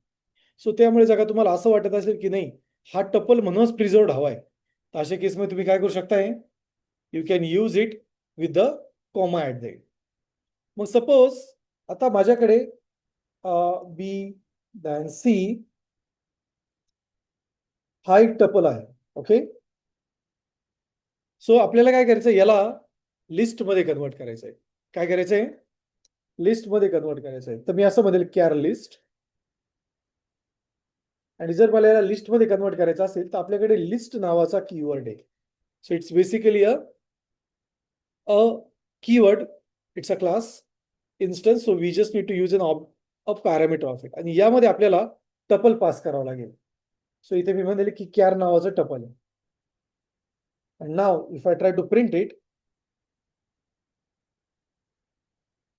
Speaker 1: सो त्यामुळे जर का तुम्हाला असं वाटत असेल की नाही हा टपल म्हणूनच प्रिझर्व्ड हवाय, तर अशा केसमध्ये तुम्ही काय करू शकताय? You can use it with the comma at the end. मग सपोज आता माझ्याकडे बी दॅन सी हा एक टपल आहे. ओके, सो आपल्याला काय करायचं? याला लिस्टमध्ये कन्वर्ट करायचं आहे. काय करायचंय? लिस्टमध्ये कन्वर्ट करायचं आहे. तर मी असं म्हणेल कॅर लिस्ट. आणि जर मला याला लिस्टमध्ये कन्वर्ट करायचं असेल तर आपल्याकडे लिस्ट नावाचा कीवर्ड आहे. So it's basically a keyword, it's a class instance. So we just need to use a parameter of it. आणि यामध्ये आपल्याला टपल पास करावं लागेल. सो इथे मी म्हणेल की कॅर नावाचं टपल आहे. And now if I try to print it,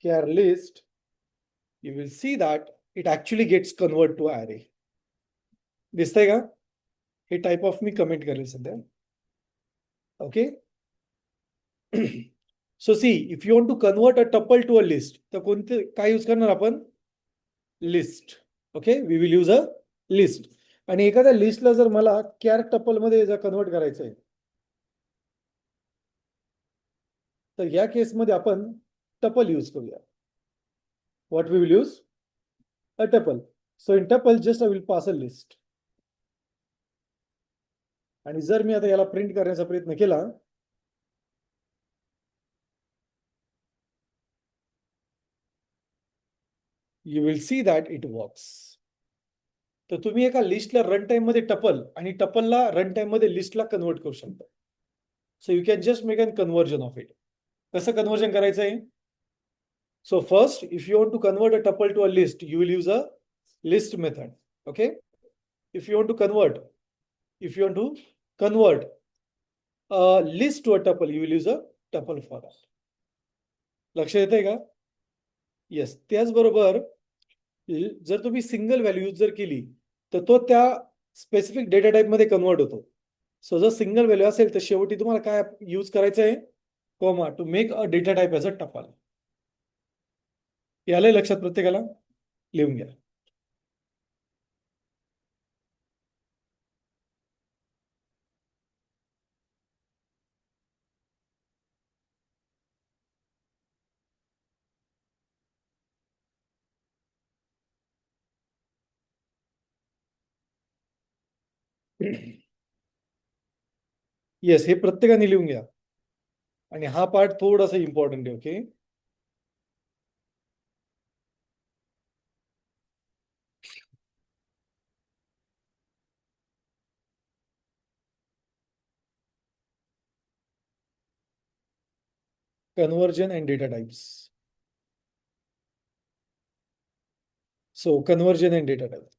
Speaker 1: char list, you will see that it actually gets convert to array. दिसतंय का? हे टाइप ऑफ मी कमेंट करेल सध्या. Okay. So see, if you want to convert a tuple to a list, तर कोणते काय use करणार आपण? List. Okay, we will use a list. आणि एखाद्या लिस्टला जर मला कॅर टपल मध्ये जर कन्वर्ट करायचं आहे तर या केसमध्ये आपण टपल यूज करूया. What we will use? A tuple. So in tuple just I will pass a list. आणि जर मी आता याला प्रिंट करण्याचा प्रयत्न केला, you will see that it works. तर तुम्ही एका लिस्टला रन टाइम मध्ये टपल आणि टपलला रन टाइम मध्ये लिस्टला कन्वर्ट करू शकता. So you can just make an conversion of it. कसं कन्वर्जन करायचं आहे? So first, if you want to convert a tuple to a list, you will use a list method. Okay, if you want to convert a list to a tuple, you will use a tuple for that. लक्षात येतंय का? Yes. त्याचबरोबर जर तुम्ही single value use जर केली तर तो त्या स्पेसिफिक डेटा टाइप मध्ये कन्वर्ट होतो. सो जर सिंगल व्हॅल्यू असेल तर शेवटी तुम्हाला काय यूज करायचं आहे? Comma two make a data type age a tuple. यालाही लक्षात प्रत्येकाला लिहून घ्या. येस, हे प्रत्येकाने लिहून घ्या. आणि हा पार्ट थोडासा इम्पॉर्टंट आहे. Okay, conversion and data types. So conversion and data type.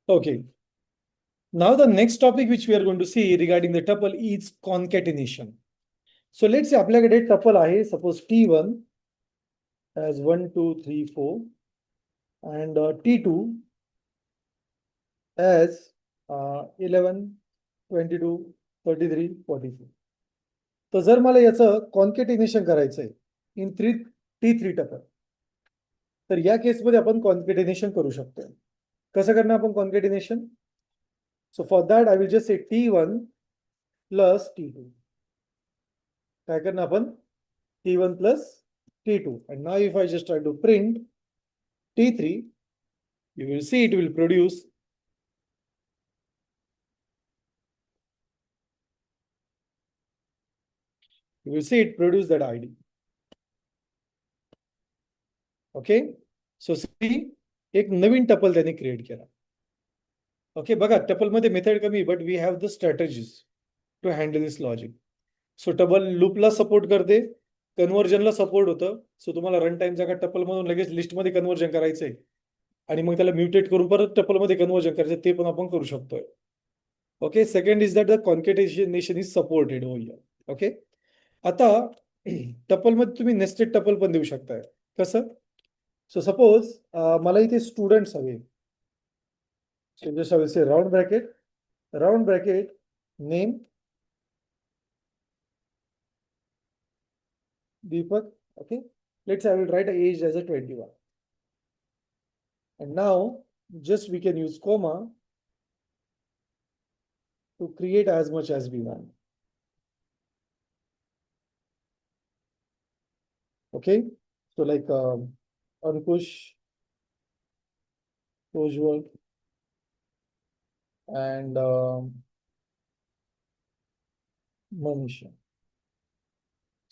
Speaker 1: Okay. Now the next topic which we are going to see regarding the tuple is concatenation. So let's say आपल्याकडे tuple आहे, suppose T1 as 1, 2, 3, 4 and T2 as 11, 22, 33, 44. तर जर मला याचं concatenation करायचंय in T3 tuple, तर या केसमध्ये आपण कॉन्केटिनेशन करू शकतो. कसं करणार आपण concatenation? So for that I will just say T1 plus T2. काय करणार आपण? T1 plus T2. And now if I just try to print T3, you will see it will produce that ID. Okay, so see एक नवीन tuple त्यांनी create केला. Okay, बघा tuple मध्ये method कमी, but we have the strategies to handle this logic. So tuple लूपला support करते, कन्व्हर्जनला सपोर्ट होतं. सो तुम्हाला रन टाइम जागा टपल मधून लगेच लिस्टमध्ये कन्व्हर्जन करायचंय आणि मग त्याला म्युटेट करून परत टपल मध्ये कन्व्हर्जन करायचं, ते पण आपण करू शकतोय. Okay, second is that the concatenation is supported हो हियर. ओके, आता टपल मध्ये तुम्ही नेस्टेड टपल पण देऊ शकताय. कसं? सो सपोज मला इथे स्टुडंट्स हवे. So just I will say round bracket, name, Deepak. Okay, let's say I will write a age as a 21. And now just we can use comma to create as much as we want. Okay, so like Ankush, Ojwal, and Manisha.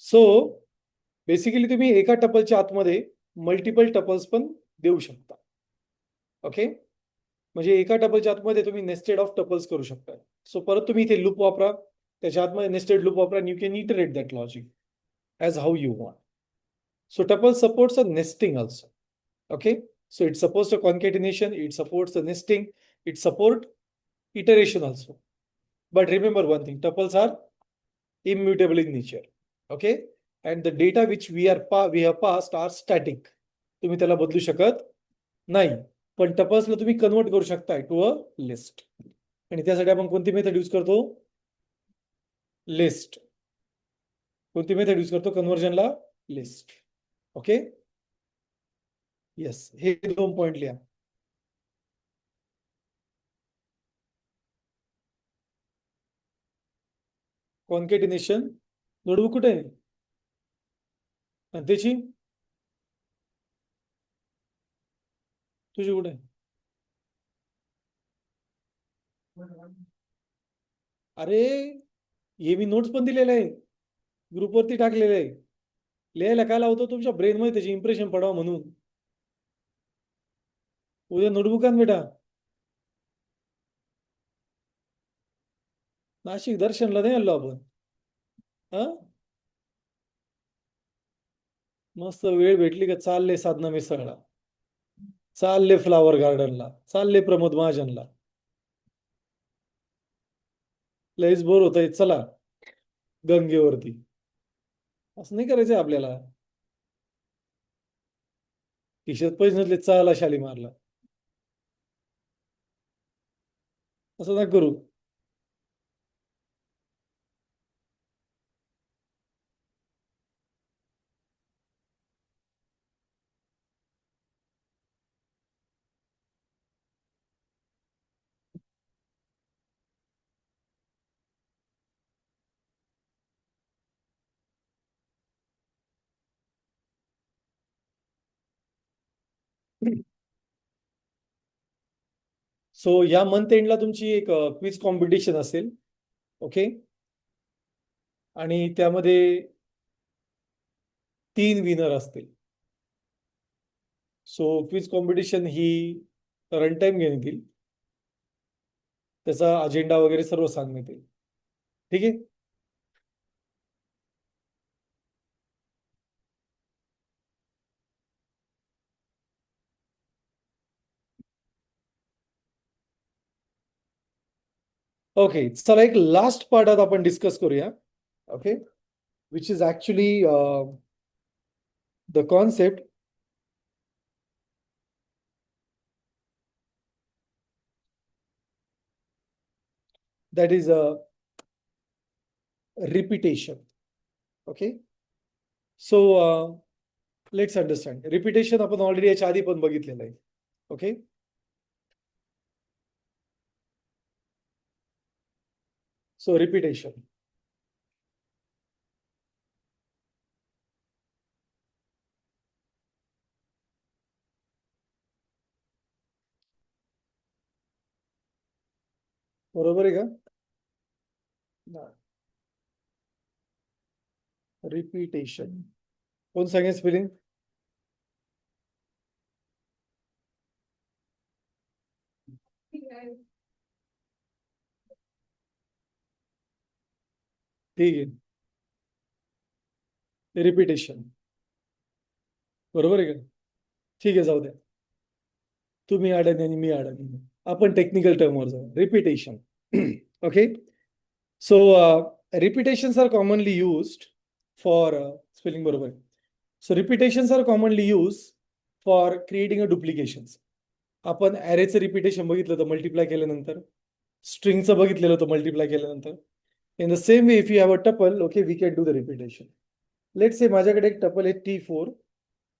Speaker 1: So basically तुम्ही एका टपलच्या आतमध्ये multiple tuples पण देऊ शकता. Okay, म्हणजे एका टपलच्या आतमध्ये तुम्ही नेस्टेड ऑफ टपल्स करू शकता. सो परत तुम्ही इथे लूप वापरा, त्याच्या आतमध्ये नेस्टेड लूप वापरा, you can iterate that logic as how you want. So tuple supports a nesting also. Okay, so it supports the concatenation, it supports the nesting, it supports iteration also. But remember one thing, tuples are immutable in nature. Okay, and the data which we have passed are static. तुम्ही त्याला बदलू शकत नाही, पण टपल्सला तुम्ही convert करू शकताय to a list. आणि त्यासाठी आपण कोणती मेथड यूज करतो? लिस्ट. कोणती मेथड यूज करतो कन्वर्जनला? लिस्ट. ओके, येस, हे 2 पॉइंट लिहा. कॉन्केटिनेशन नोटबुक कुठे आहे? आणि त्याची तुझी कुठे आहे? अरे हे मी नोट्स पण दिलेले आहे, ग्रुपवरती टाकलेले आहे. लिहायला काय लावतो? तुमच्या ब्रेन मध्ये त्याची इम्प्रेशन पडावं म्हणून. उद्या नोटबुक आण बेटा. नाशिक दर्शनला नाही आलो आपण. हा, मस्त वेळ भेटली का चालले साधना मिसळला, चालले फ्लावर गार्डनला, चालले प्रमोद महाजनला. लयच बोर होत आहे, चला गंगेवरती. असं नाही करायचंय आपल्याला. खिशात पैसे नसले, चला शालीमारला. असं ना करू. सो या मंथ एंडला तुमची एक क्विज कॉम्पिटिशन असेल. ओके. आणि त्यामध्ये 3 विनर असतील. सो क्विज कॉम्पिटिशन ही रन टाइम घेण्यात येईल. त्याचा अजेंडा वगैरे सर्व सांगण्यात येईल. ठीक आहे. ओके, चला एक लास्ट पार्ट आता आपण डिस्कस करूया. Okay, which is actually the concept that is a repetition. Okay, so let's understand repetition. आपण ऑलरेडी याच्या आधी पण बघितलेलं आहे. Okay, so repetition. बरोबर आहे का? रिपिटेशन कोण सांगेल स्पेलिंग? ठीक आहे, रिपिटेशन. बरोबर आहे का? ठीक आहे, जाऊ द्या. तुम्ही अडाणी आणि मी अडाणी. आपण टेक्निकल टर्मवर जाऊ. Repetition. Okay, so repetitions are commonly used for spelling बरोबर आहे. So repetitions are commonly use for creating a duplications. आपण ॲरेचं रिपिटेशन बघितलं होतं मल्टिप्लाय केल्यानंतर. स्ट्रिंगचं बघितलेलं होतं मल्टिप्लाय केल्यानंतर. In the same way if you have a tuple, okay, we can do the repetition. Let's say माझ्याकडे एक टपल आहे T4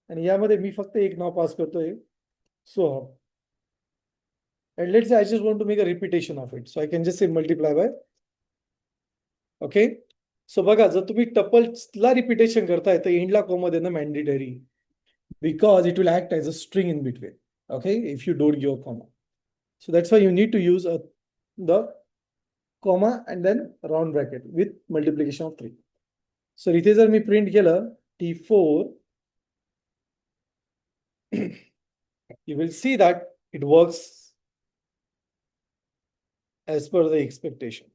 Speaker 1: आणि यामध्ये मी फक्त एक नाव पास करतोय Soham. And let's say I just want to make a repetition of it. So I can just say multiply by. Okay, so बघा, जर तुम्ही टपलला रिपिटेशन करताय तर एंडला कॉमा देणं mandatory, because it will act as a string in between. Okay, if you don't give comma. So that's why you need to use the comma and then round bracket with multiplication of 3. So इथे जर मी print केलं T4, you will see that it works as per the expectation.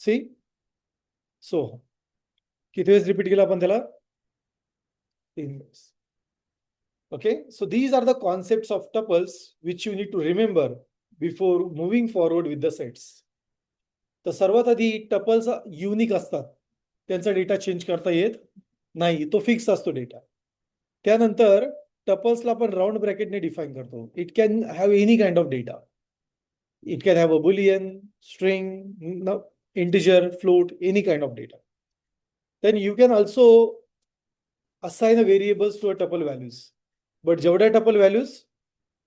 Speaker 1: See? So, किती वेळेस repeat केलं आपण त्याला? 3 वेळेस. Okay, so these are the concepts of tuples which you need to remember before moving forward with the sets. तर सर्वात आधी tuples unique असतात, त्यांचा डेटा चेंज करता येत नाही, तो फिक्स असतो डेटा. त्यानंतर टपल्सला आपण राउंड ब्रॅकेटने डिफाईन करतो. It can have any kind of data. It can have a boolean, string, integer, float, any kind of data. Then you can also assign a variables to a tuple values. But जेवढ्या tuple values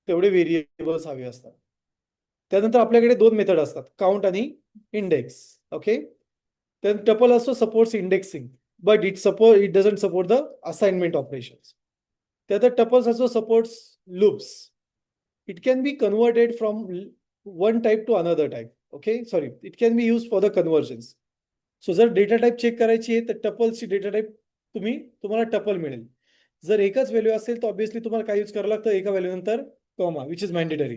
Speaker 1: तेवढे variables हवे असतात. त्यानंतर आपल्याकडे 2 method असतात, count आणि index. Okay, then tuple also supports indexing, but it doesn't support the assignment operations. The other tuples also supports loops. It can be converted from one type to another type. Okay, sorry, it can be used for the conversions. So जर data type check करायची आहे तर टपल्सची data type तुम्हाला tuple मिळेल. जर एकच value असेल तर ऑब्विसली तुम्हाला काय यूज करावं लागतं, एका व्हॅल्यू नंतर comma, which is mandatory.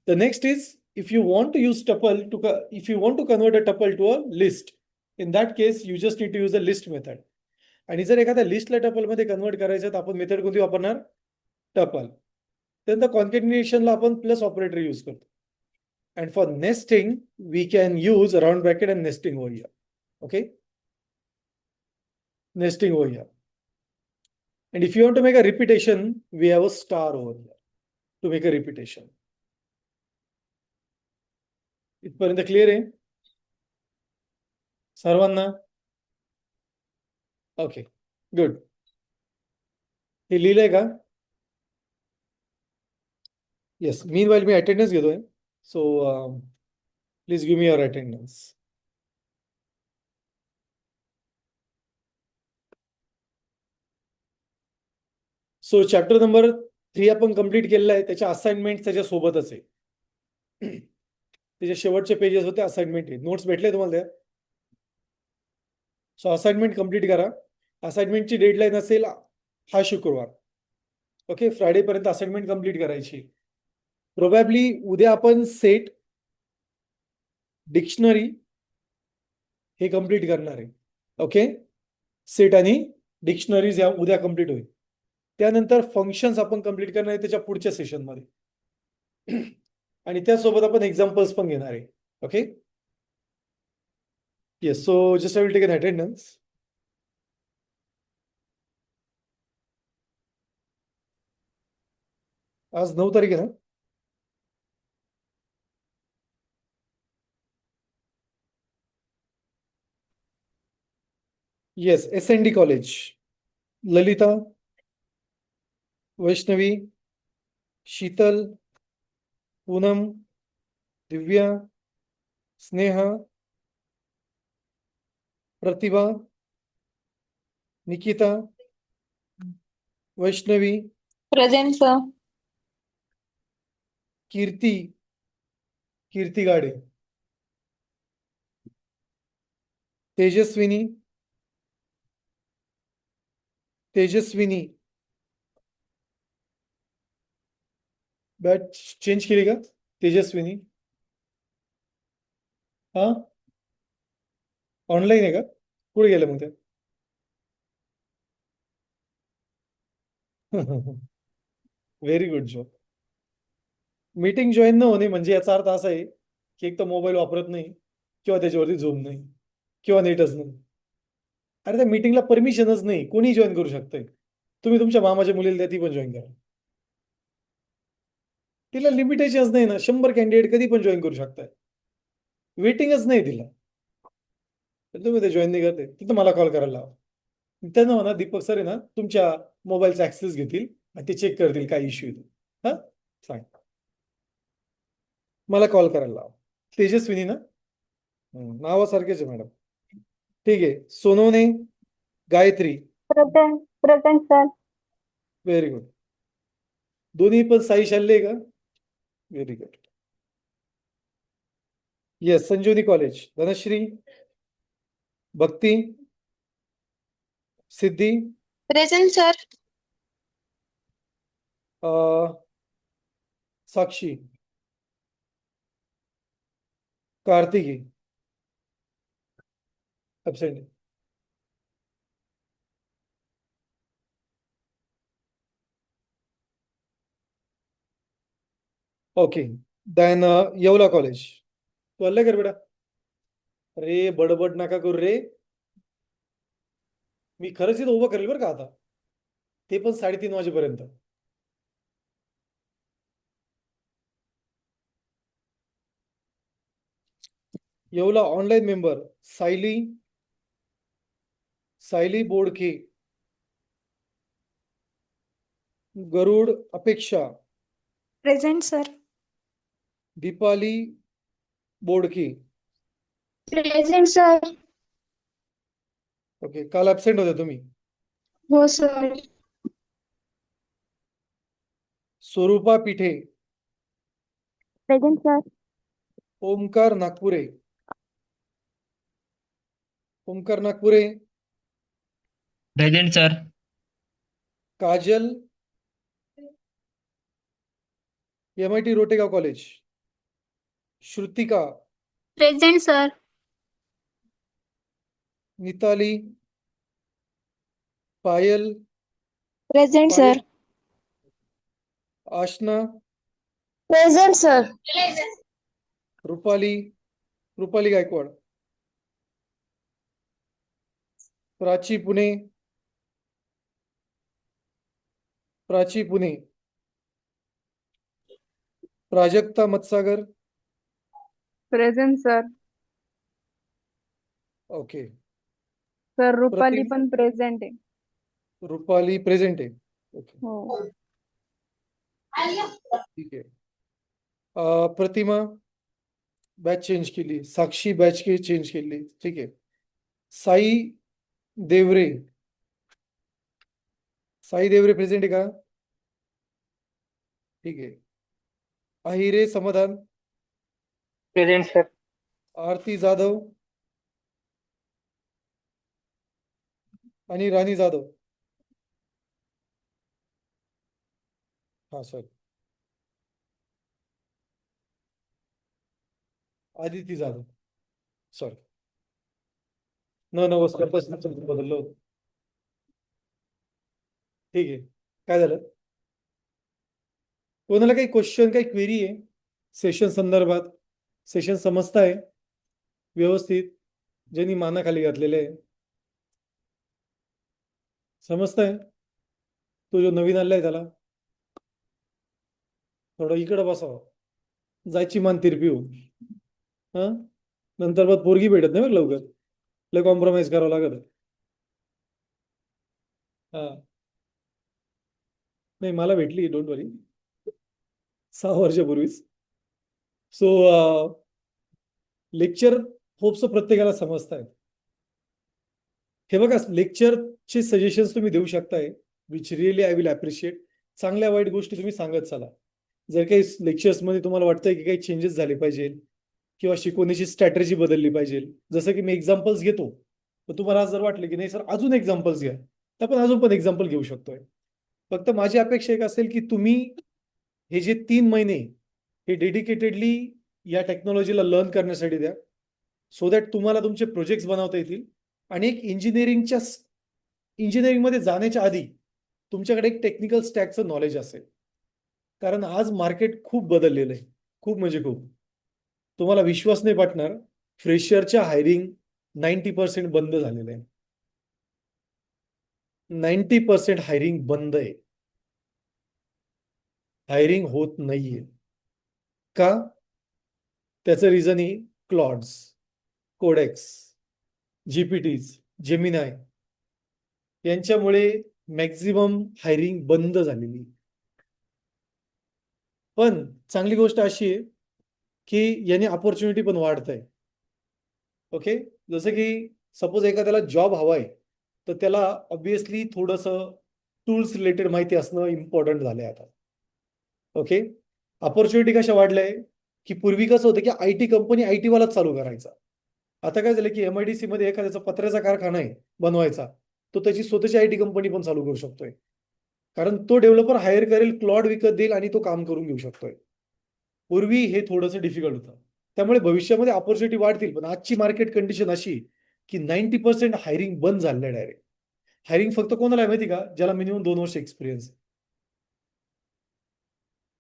Speaker 1: The next is if you want to use tuple if you want to convert a tuple to a list, in that case you just need to use the list method. आणि जर एखाद्या लिस्टला tuple मध्ये convert करायचं तर आपण method कोणती वापरणार? Tuple. त्यानंतर कॉन्कॅटिनेशनला आपण प्लस ऑपरेटर यूज करतो. And for nesting we can use round bracket and nesting over here. Okay, nesting over here. And if you want to make a repetition, we have a star over here to make a repetition. इथपर्यंत clear आहे सर्वांना? Okay, good. हे लिहिलंय का? Yes. मीन while मी attendance घेतोय, so please give me your attendance. So chapter number 3 आपण complete केलेला आहे. त्याच्या असाइनमेंट त्याच्या सोबतच आहे. त्याचे शेवटचे पेजेस होते असाइनमेंट आहे. नोट्स भेटले तुम्हाला त्या? सो असाइनमेंट कंप्लीट करा. असाइनमेंटची डेडलाईन असेल हा शुक्रवार. ओके, फ्रायडे पर्यंत असाइनमेंट कंप्लीट करायची. प्रोबॅबली उद्या आपण सेट, डिक्शनरी हे कंप्लीट करणार आहे. ओके, सेट आणि डिक्शनरीज या उद्या कंप्लीट होईल. त्यानंतर फंक्शन्स आपण कंप्लीट करणार आहे त्याच्या पुढच्या सेशनमध्ये. आणि त्यासोबत आपण एक्झाम्पल्स पण घेणार आहे. Okay, yes. So just I will take an attendance. आज 9 तारीख आहे ना? येस, SND college. Lalita, Vaishnavi, Sheetal, Poonam, Divya, Sneha, Pratibha, Nikita, Vaishnavi,
Speaker 2: present sir.
Speaker 1: Kirti, Kirti Gade, Tejaswini, Tejaswini. Batch change केली का तेजस्विनी? हा, ऑनलाईन आहे का? कुठे गेलं मग ते? Very good job. Meeting join न होणे म्हणजे याचा अर्थ असा आहे की एक तर मोबाईल वापरत नाही, किंवा त्याच्यावरती झोम नाही, किंवा नेटच नाही. अरे त्या मीटिंगला परमिशनच नाही, कोणी जॉईन करू शकतंय. तुम्ही तुमच्या मामाच्या मुलीला द्या, ती पण जॉईन करा. तिला लिमिटेशन्स नाही ना, 100 कॅन्डिडेट कधी पण जॉईन करू शकताय. वेटिंगच नाही तिला. तर तुम्ही ते जॉईन नाही करते तिथं मला कॉल करायला लावा. त्यांना म्हणा दीपक सर आहे ना तुमच्या मोबाईलचा ऍक्सेस घेतील आणि ते चेक करतील काय इश्यू येतो. हा, सांग, मला कॉल करायला लावा. तेजस्विनी ना? नावासारखेच आहे मॅडम. ठीक आहे. Sonawane, Gayatri.
Speaker 2: Present. Present sir.
Speaker 1: Very good. दोन्ही पण साई शाल्ले का? Very good. Yes, Sanjivani college. Dhanashree, Bhakti, Siddhi,
Speaker 2: present sir.
Speaker 1: Sakshi, Kartiki, absent. Okay, then Yeola college. तू आलं कर बेटा. अरे बडबड नका करू रे. मी खरंच इथं उभं करेल बरं का आता, ते पण 3:30 वाजेपर्यंत. Yeola online member Sayali, Sayali Bodke, Garud Apeksha,
Speaker 2: present sir.
Speaker 1: Deepali Bodke.
Speaker 2: Present sir.
Speaker 1: Okay, काल ऍबसेंट होते तुम्ही.
Speaker 2: हो sir.
Speaker 1: Swarupa Pithe,
Speaker 2: present sir.
Speaker 1: Omkar Nagpure, Omkar Nagpure,
Speaker 3: present sir.
Speaker 1: Kajal, MIT Rotegaon college, Shrutika,
Speaker 2: present sir.
Speaker 1: Mitali, Payal,
Speaker 2: present
Speaker 1: Payal,
Speaker 2: sir.
Speaker 1: Aashna,
Speaker 2: present sir.
Speaker 1: Rupali, Rupali Gaikwad, Prachi Pune, Prachi Pune, Prajakta Matsagar.
Speaker 2: Present sir.
Speaker 1: Okay,
Speaker 2: sir Rupali
Speaker 1: Pratim,
Speaker 2: पण प्रेझेंट आहे.
Speaker 1: रुपाली प्रेझेंट आहे. ओके,
Speaker 2: हो.
Speaker 1: ठीक आहे. प्रतिमा बॅच चेंज केली, साक्षी बॅच चेंज केली. ठीक आहे. साई देवरे, साई देवरे प्रेझेंट आहे का? ठीक आहे. अहिरे समाधान,
Speaker 3: प्रेजेंट सर.
Speaker 1: आरती जाधव आणि राणी जाधव. हा सॉरी, आदिती जाधव, सॉरी. नमस्कार, बदललो होतं. ठीक आहे. काय झालं? कोणाला काही क्वेश्चन, काही क्वेरी आहे सेशन संदर्भात? सेशन समजताय व्यवस्थित? ज्यांनी माना खाली घातलेले आहे समजताय? तो जो नवीन आलाय त्याला थोडं इकडं बसावं, जायची मान तिरपी होऊन. हा, नंतर मग पोरगी भेटत नाही बरं लवकर, लय कॉम्प्रोमाइज करावं लागत. हा, नाही मला भेटली, डोंट वरी, 6 वर्षापूर्वीच. सो लेक्चर होप्स प्रत्येकाला समजतायत. हे बघा, लेक्चरचे सजेशन्स तुम्ही देऊ शकताय, which really I will appreciate. चांगल्या वाईट गोष्टी तुम्ही सांगत चला. जर काही लेक्चर्समध्ये तुम्हाला वाटतंय की काही चेंजेस झाले पाहिजे किंवा शिकवण्याची स्ट्रॅटेजी बदलली पाहिजे, जसं की मी एक्झाम्पल्स घेतो, तर तुम्हाला आज जर वाटलं की नाही सर अजून एक्झाम्पल्स घ्या, तर आपण अजून पण एक्झाम्पल घेऊ शकतोय. फक्त माझी अपेक्षा एक असेल की तुम्ही हे जे 3 महिने हे डेडिकेटेडली या टेक्नॉलॉजीला लर्न करण्यासाठी द्या, सो दॅट तुम्हाला तुमचे प्रोजेक्ट्स बनवता येतील आणि एक इंजिनिअरिंगमध्ये जाण्याच्या आधी तुमच्याकडे एक टेक्निकल स्टॅकचं नॉलेज असेल. कारण आज मार्केट खूप बदललेलं आहे, खूप म्हणजे खूप. तुम्हाला विश्वास नाही पटणार, फ्रेशरच्या हायरिंग 90% बंद झालेलं आहे. 90% हायरिंग बंद आहे, हायरिंग होत नाहीये. का? त्याचं रिझन आहे क्लॉड्स, कोडेक्स, जीपीटीज, जेमिनाय यांच्यामुळे मॅक्झिमम हायरिंग बंद झालेली. पण चांगली गोष्ट अशी आहे की याने अपॉर्च्युनिटी पण वाढत आहे. ओके, जसं की सपोज एखाद्याला जॉब हवाय, तर त्याला ऑब्विसली थोडंसं टूल्स रिलेटेड माहिती असणं इम्पॉर्टंट झालंय आता. ओके, अपॉर्च्युनिटी कशा वाढलंय की पूर्वी कसं होतं की IT कंपनी IT वालाच चालू करायचा. आता काय झालं की MIDC मध्ये एखाद्याचा पत्र्याचा कारखाना आहे बनवायचा, तो त्याची स्वतःची IT कंपनी पण चालू करू शकतोय. कारण तो डेव्हलपर हायर करेल, क्लॉड विकत देईल आणि तो काम करून घेऊ शकतोय. पूर्वी हे थोडंसं डिफिकल्ट होतं. त्यामुळे भविष्यामध्ये अपॉर्च्युनिटी वाढतील, पण आजची मार्केट कंडिशन अशी की 90% हायरिंग बंद झालंय डायरेक्ट. हायरिंग फक्त कोणाला आहे माहिती का? ज्याला मिनिमम 2 वर्ष एक्सपिरियन्स.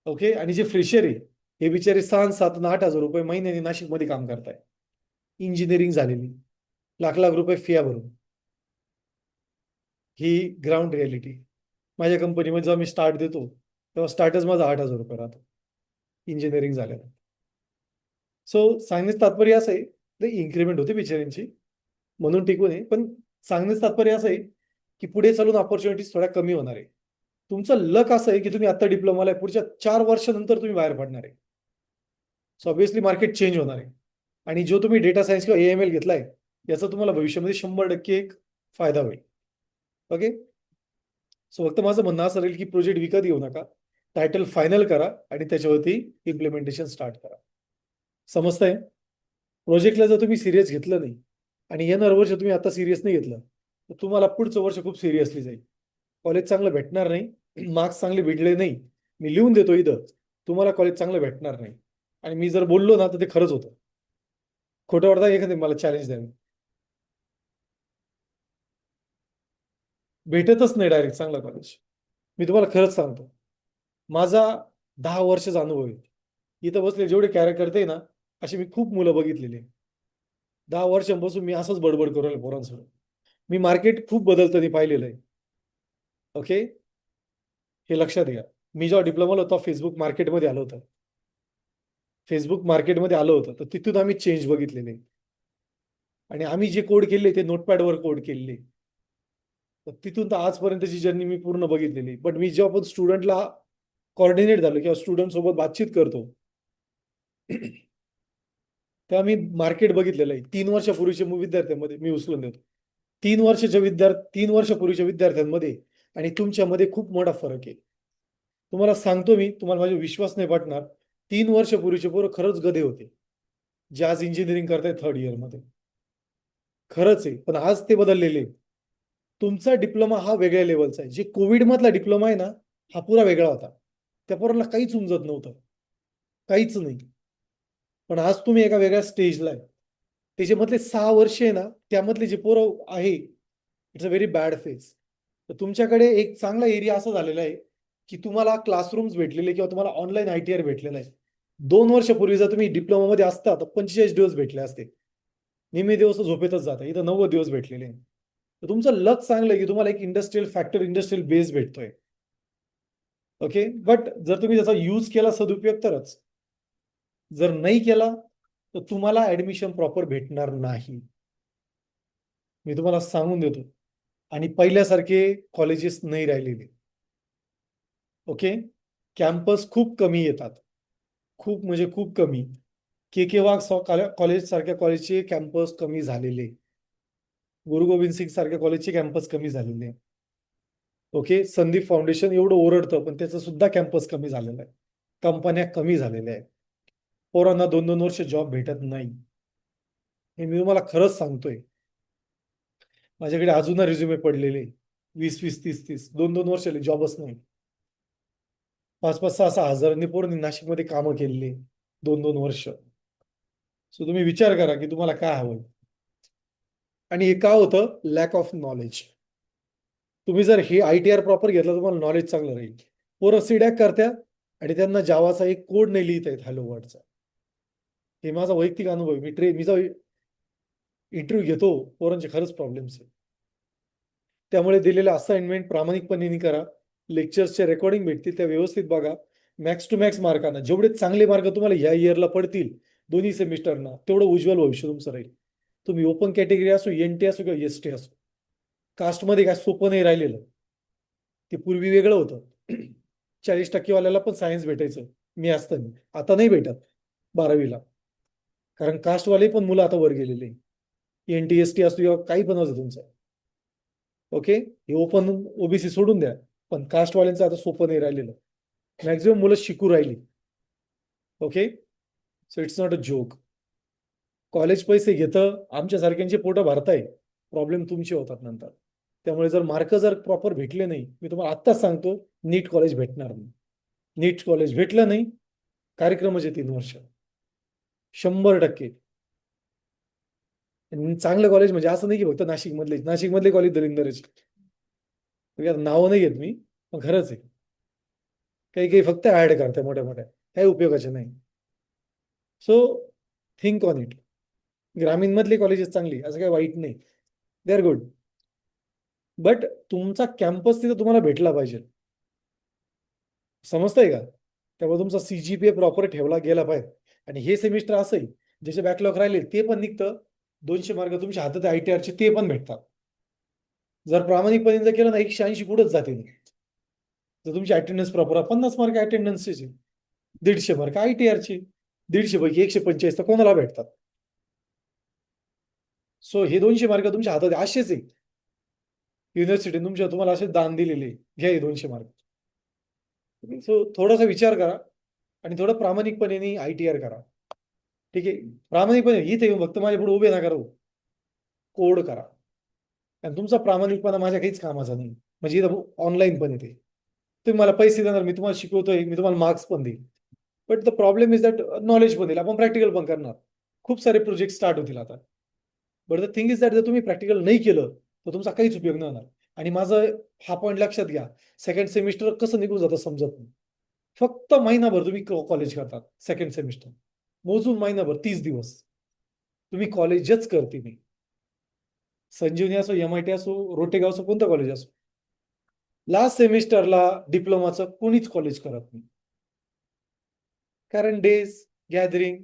Speaker 1: ओके, आणि जे फ्रेशर आहे हे बिचारे 6, 7, 8 हजार रुपये महिन्याने नाशिकमध्ये काम करताय, इंजिनिअरिंग झालेली, लाख लाख रुपये फिया भरून. ही ग्राउंड रियालिटी. माझ्या कंपनीमध्ये जेव्हा मी स्टार्ट देतो तेव्हा स्टार्टच माझा 8 हजार रुपये राहतो इंजिनिअरिंग झालेला. सो सांगण्याचं तात्पर्य असं आहे, इन्क्रीमेंट होते बिचाऱ्यांची म्हणून टिकून आहे, पण सांगण्याचं तात्पर्य असं आहे की पुढे चालून ऑपॉर्च्युनिटीज थोड्या कमी होणार आहे. तुमचं लक असं आहे की तुम्ही आता डिप्लोमाला आहे, पुढच्या 4 वर्षानंतर तुम्ही बाहेर पडणार आहे. सो ऑब्विसली मार्केट चेंज होणार आहे आणि जो तुम्ही डेटा सायन्स किंवा AML घेतलाय याचा तुम्हाला भविष्यामध्ये 100% एक फायदा होईल. ओके, सो फक्त माझं म्हणणं असं राहील की प्रोजेक्ट विकत घेऊ नका, टायटल फायनल करा आणि त्याच्यावरती इम्प्लिमेंटेशन स्टार्ट करा. समजतंय? प्रोजेक्टला जर तुम्ही सिरियस घेतलं नाही आणि येणार वर्ष तुम्ही आता सिरियस नाही घेतलं, तर तुम्हाला पुढचं वर्ष खूप सिरियसली जाईल. कॉलेज चांगलं भेटणार नाही, मार्क्स चांगले भेटले नाही, मी लिहून देतो इथं, तुम्हाला कॉलेज चांगलं भेटणार नाही. आणि मी जर बोललो ना तर ते खरंच होतं. खोटं वाटतं एखादं मला चॅलेंज द्यावी, भेटतच नाही डायरेक्ट चांगलं कॉलेज. मी तुम्हाला खरंच सांगतो, माझा 10 वर्षाचा अनुभव आहे. इथं बसले जेवढे कार्यकर्ते ना, अशी मी खूप मुलं बघितलेली आहे. 10 वर्षांपासून मी असंच बडबड करू राहिलो पोरांसोबत. मी मार्केट खूप बदलताना पाहिलेलं आहे. ओके, हे लक्षात घ्या. मी जेव्हा डिप्लोमाला होतो फेसबुक मार्केटमध्ये आलं होतं, तर तिथून आम्ही चेंज बघितलेले आणि आम्ही जे कोड केले ते नोटपॅडवर कोड केलेले. तर तिथून तर आजपर्यंतची जर्नी मी पूर्ण बघितलेली. बट मी जेव्हा पण स्टुडंटला कॉर्डिनेट झालो किंवा स्टुडंट सोबत बातचीत करतो तेव्हा मी मार्केट बघितलेलं आहे. 3 वर्षापूर्वीच्या विद्यार्थ्यांमध्ये मी उचलून देतो. 3 वर्षापूर्वीच्या विद्यार्थ्यांमध्ये आणि तुमच्यामध्ये खूप मोठा फरक आहे. तुम्हाला सांगतो मी, तुम्हाला माझा विश्वास नाही पटणार, 3 वर्षापूर्वीचे पोरं खरंच गधे होते, जे आज इंजिनिअरिंग करताय 3rd इयरमध्ये. खरंच आहे, पण आज ते बदललेले आहे. तुमचा डिप्लोमा हा वेगळ्या लेवलचा आहे. जे कोविड मधला डिप्लोमा आहे ना, हा पुरा वेगळा होता. त्या पोरांना काहीच उमजत नव्हतं, काहीच नाही. पण आज तुम्ही एका वेगळ्या स्टेजला आहे. त्याच्यामधले 6 वर्ष आहे ना, त्यामधले जे पोरं आहे, it's a very bad phase. तर तुमच्याकडे एक चांगला एरिया असा झालेला आहे की तुम्हाला क्लासरूम्स भेटलेले किंवा तुम्हाला ऑनलाईन ITR भेटलेला आहे. 2 वर्षापूर्वी जर तुम्ही डिप्लोमामध्ये असता तर 45 दिवस भेटले असते. निम्मे दिवस तर झोपेतच जाता, इथं 90 दिवस भेटलेले आहे. तर तुमचं लक चांगलं आहे की तुम्हाला एक इंडस्ट्रियल बेस भेटतोय. ओके, बट जर तुम्ही त्याचा यूज केला सदुपयोग तरच. जर नाही केला तर तुम्हाला ऍडमिशन प्रॉपर भेटणार नाही. मी तुम्हाला सांगून देतो. आणि पहिल्यासारखे कॉलेजेस नाही राहिलेले. ओके, कॅम्पस खूप कमी येतात, खूप म्हणजे खूप कमी. के वाघ कॉलेज सारख्या कॉलेजचे कॅम्पस कमी झालेले, गुरु गोविंद सिंग सारख्या कॉलेजचे कॅम्पस कमी झालेले. ओके, संदीप फाउंडेशन एवढं ओरडतं पण त्याचं सुद्धा कॅम्पस कमी झालेलं आहे. कंपन्या कमी झालेल्या आहेत. पोरांना 2-2 वर्ष जॉब भेटत नाही. हे मी तुम्हाला खरंच सांगतोय. माझ्याकडे अजून रिझ्युमे पडलेले 20-20, 30-30, 2-2 वर्ष जॉबच नाही. 5-5, 6-6 हजारांनी पोरांनी नाशिकमध्ये कामं केलेली 2-2 वर्ष. सो तुम्ही विचार करा की तुम्हाला काय हवं. आणि हे का होतं? Lack of knowledge. तुम्ही जर हे ITR प्रॉपर घेतलं तुम्हाला नॉलेज चांगलं राहील. पोरं सीडॅक करत्या आणि त्यांना जावाचा एक कोड नाही लिहिता येत हॅलो वर्ल्डचा. हे माझा वैयक्तिक अनुभव आहे. मी जेव्हा इंटरव्ह्यू घेतो पोरांचे खरंच प्रॉब्लेम्स आहे. त्यामुळे दिलेलं असाइनमेंट प्रामाणिकपणे करा. लेक्चर्सचे रेकॉर्डिंग भेटतील त्या व्यवस्थित बघा. मॅक्स टू मॅक्स मार्कांना जेवढे चांगले मार्क तुम्हाला या इयरला पडतील दोन्ही सेमिस्टरना तेवढं उज्ज्वल भविष्य तुमचं राहील. तुम्ही ओपन कॅटेगरी असो, NT असो किंवा ST असो. कास्टमध्ये काय सोपं नाही राहिलेलं. ते पूर्वी वेगळं होतं. 40% वाल्याला पण सायन्स भेटायचं मी असताना. आता नाही भेटत 12वीला. कारण कास्टवाले पण मुलं आता वर गेलेले. NT ST असो किंवा काही पण असो तुमचं. ओके, हे ओपन OBC सोडून द्या, पण कास्टवाल्यांचं आता सोपं नाही राहिलेलं. मॅक्झिमम मुलं शिकू राहिली. Okay, so it's not a joke. College पैसे घेतं, आमच्यासारख्यांचे पोटं भरताय, प्रॉब्लेम तुमचे होतात नंतर. त्यामुळे जर मार्क जर प्रॉपर भेटले नाही, मी तुम्हाला आत्ताच सांगतो, नीट कॉलेज भेटणार नाही. नीट कॉलेज भेटलं नाही, कार्यक्रमच आहे 3 वर्ष. 100%. चांगलं कॉलेज म्हणजे असं नाही की फक्त नाशिकमधले कॉलेज दलिंदरचे. नावं नाही घेत मी, पण खरंच आहे. काही काही फक्त ऍड करते मोठ्या मोठ्या, काही उपयोगाचे नाही. So think on it. ग्रामीण मधली कॉलेजेस चांगली, असं काही वाईट नाही, दे आर गुड. बट तुमचा कॅम्पस तिथं तुम्हाला भेटला पाहिजे. समजतंय का? त्यामुळे तुमचा CGPA प्रॉपर ठेवला गेला पाहिजे. आणि हे सेमिस्टर असंही ज्याचे बॅकलॉग राहिले ते पण निघतं. 200 मार्क तुमच्या हातात ITRचे ते पण भेटतात. जर प्रामाणिकपणे जर केलं ना 180 पुढेच जाते. जर तुमची अटेंडन्स प्रॉपर 50 मार्क अटेंडन्सचे, 150 मार्क ITRचे, 150 पैकी 145 तर कोणाला भेटतात. सो हे 200 मार्क तुमच्या हातात असेच आहे. युनिव्हर्सिटी तुम्हाला असे दान दिलेले, घ्या हे 200 मार्क. सो थोडासा विचार करा आणि थोडं प्रामाणिकपणे ITR करा. ठीक आहे, प्रामाणिकपणे इथे येऊन फक्त माझ्या पुढे उभे नका राहू, कोड करा. आणि तुमचा प्रामाणिकपणा माझ्या काहीच कामाचा नाही. म्हणजे इथं ऑनलाईन पण येते, तुम्ही मला पैसे देणार, मी तुम्हाला शिकवतोय, मी तुम्हाला मार्क्स पण देईल. But the problem is that knowledge पण देईल, आपण प्रॅक्टिकल पण करणार. खूप सारे प्रोजेक्ट स्टार्ट होतील आता. But the thing is that जर तुम्ही प्रॅक्टिकल नाही केलं तर तुमचा काहीच उपयोग नाही होणार. आणि माझं हा पॉईंट लक्षात घ्या, सेकंड सेमिस्टर कसं निघून जातं समजत नाही. फक्त महिनाभर तुम्ही कॉलेज करतात. सेकंड सेमिस्टर मोजून महिनाभर 30 दिवस तुम्ही कॉलेजच करते नाही. संजीवनी असो, MIT असो, रोटेगाव असो, कोणतं कॉलेज असो, लास्ट सेमिस्टरला डिप्लोमाचं कोणीच कॉलेज करत नाही. कारण days, gathering,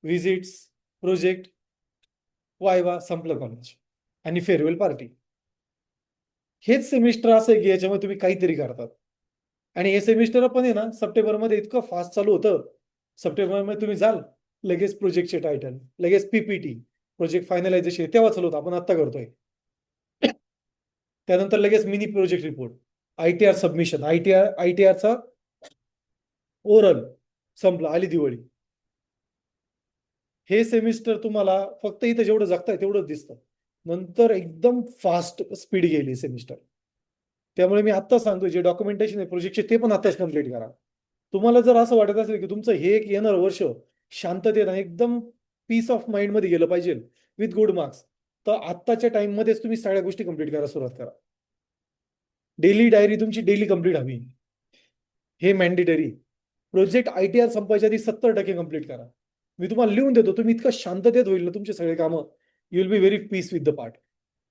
Speaker 1: visits, project, viva, संपलं कॉलेज आणि फेअरवेल पार्टी. हेच सेमिस्टर असं आहे की याच्यामध्ये तुम्ही काहीतरी करतात. आणि हे सेमिस्टर पण आहे ना सप्टेंबरमध्ये इतकं फास्ट चालू होतं. सप्टेंबरमध्ये तुम्ही जाल, लगेच प्रोजेक्टचे टायटल, लगेच PPT, प्रोजेक्ट फायनलायझेशन तेव्हा चालू होतं. आपण आत्ता करतोय. त्यानंतर लगेच mini project report, ITR submission, ITRचा ओरल संपला, आली दिवाळी. हे सेमिस्टर तुम्हाला फक्त इथं जेवढं जगताय तेवढंच दिसतं, नंतर एकदम फास्ट स्पीड गेली सेमिस्टर. त्यामुळे मी आत्ताच सांगतो, जे डॉक्युमेंटेशन आहे प्रोजेक्टचे ते पण आत्ताच कम्प्लीट करा. तुम्हाला जर असं वाटत असेल की तुमचं हे एक येणार वर्ष शांततेत आणि एकदम पीस ऑफ माइंड मध्ये गेलं पाहिजे विथ गुड मार्क्स, तर आत्ताच्या टाइम मध्येच तुम्ही सगळ्या गोष्टी कम्प्लीट करायला सुरुवात करा. डेली डायरी तुमची डेली कम्प्लीट हवी, हे मॅन्डेटरी. प्रोजेक्ट ITR संपायच्या आधी 70% कम्प्लीट करा. मी तुम्हाला लिहून देतो, तुम्ही इतकं शांततेत होईल ना तुमचे सगळे कामं, you will be very peace with the part.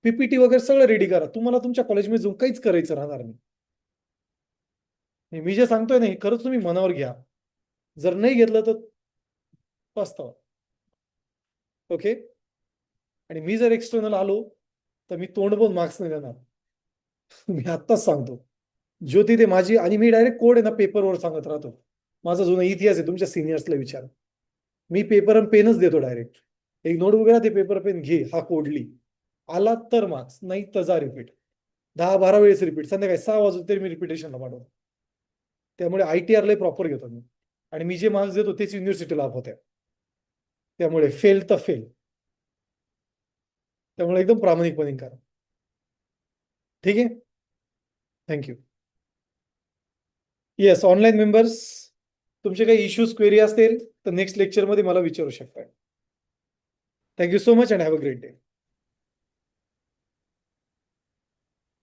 Speaker 1: PPT वगैरे सगळं रेडी करा, तुम्हाला तुमच्या कॉलेजमध्ये जाऊन काहीच करायचं राहणार नाही. मी जे सांगतोय ना, हे खरंच तुम्ही मनावर घ्या. जर नाही घेतलं तर पस्तावा. ओके. आणि मी जर एक्सटर्नल आलो तर मी तोंड पण मार्क्स नाही देणार. मी आत्ताच सांगतो. ज्योती ते माझी, आणि मी डायरेक्ट कोड आहे ना पेपरवर सांगत राहतो. माझा जुना इतिहास आहे, तुमच्या सिनियर्सला विचार. मी पेपर आणि पेनच देतो डायरेक्ट. एक नोटबुक आहे ना, ते पेपर पेन घे, हा कोड लिही. आला तर मार्क्स, नाही तर जा रिपीट. 10-12 वेळेस रिपीट, संध्याकाळी 6 वाजून तरी मी रिपिटेशनला पाठवतो. त्यामुळे ITR लय प्रॉपर घेतो मी, आणि मी जे मार्क्स देतो तेच युनिव्हर्सिटीला होत्या. त्यामुळे फेल तर फेल. त्यामुळे एकदम प्रामाणिकपणे करा. ठीक आहे. थँक्यू. येस, ऑनलाईन मेंबर्स, तुमचे काही इश्यूज क्वेरी असतील तर नेक्स्ट लेक्चरमध्ये मला विचारू शकता. Thank you so much and have a great day.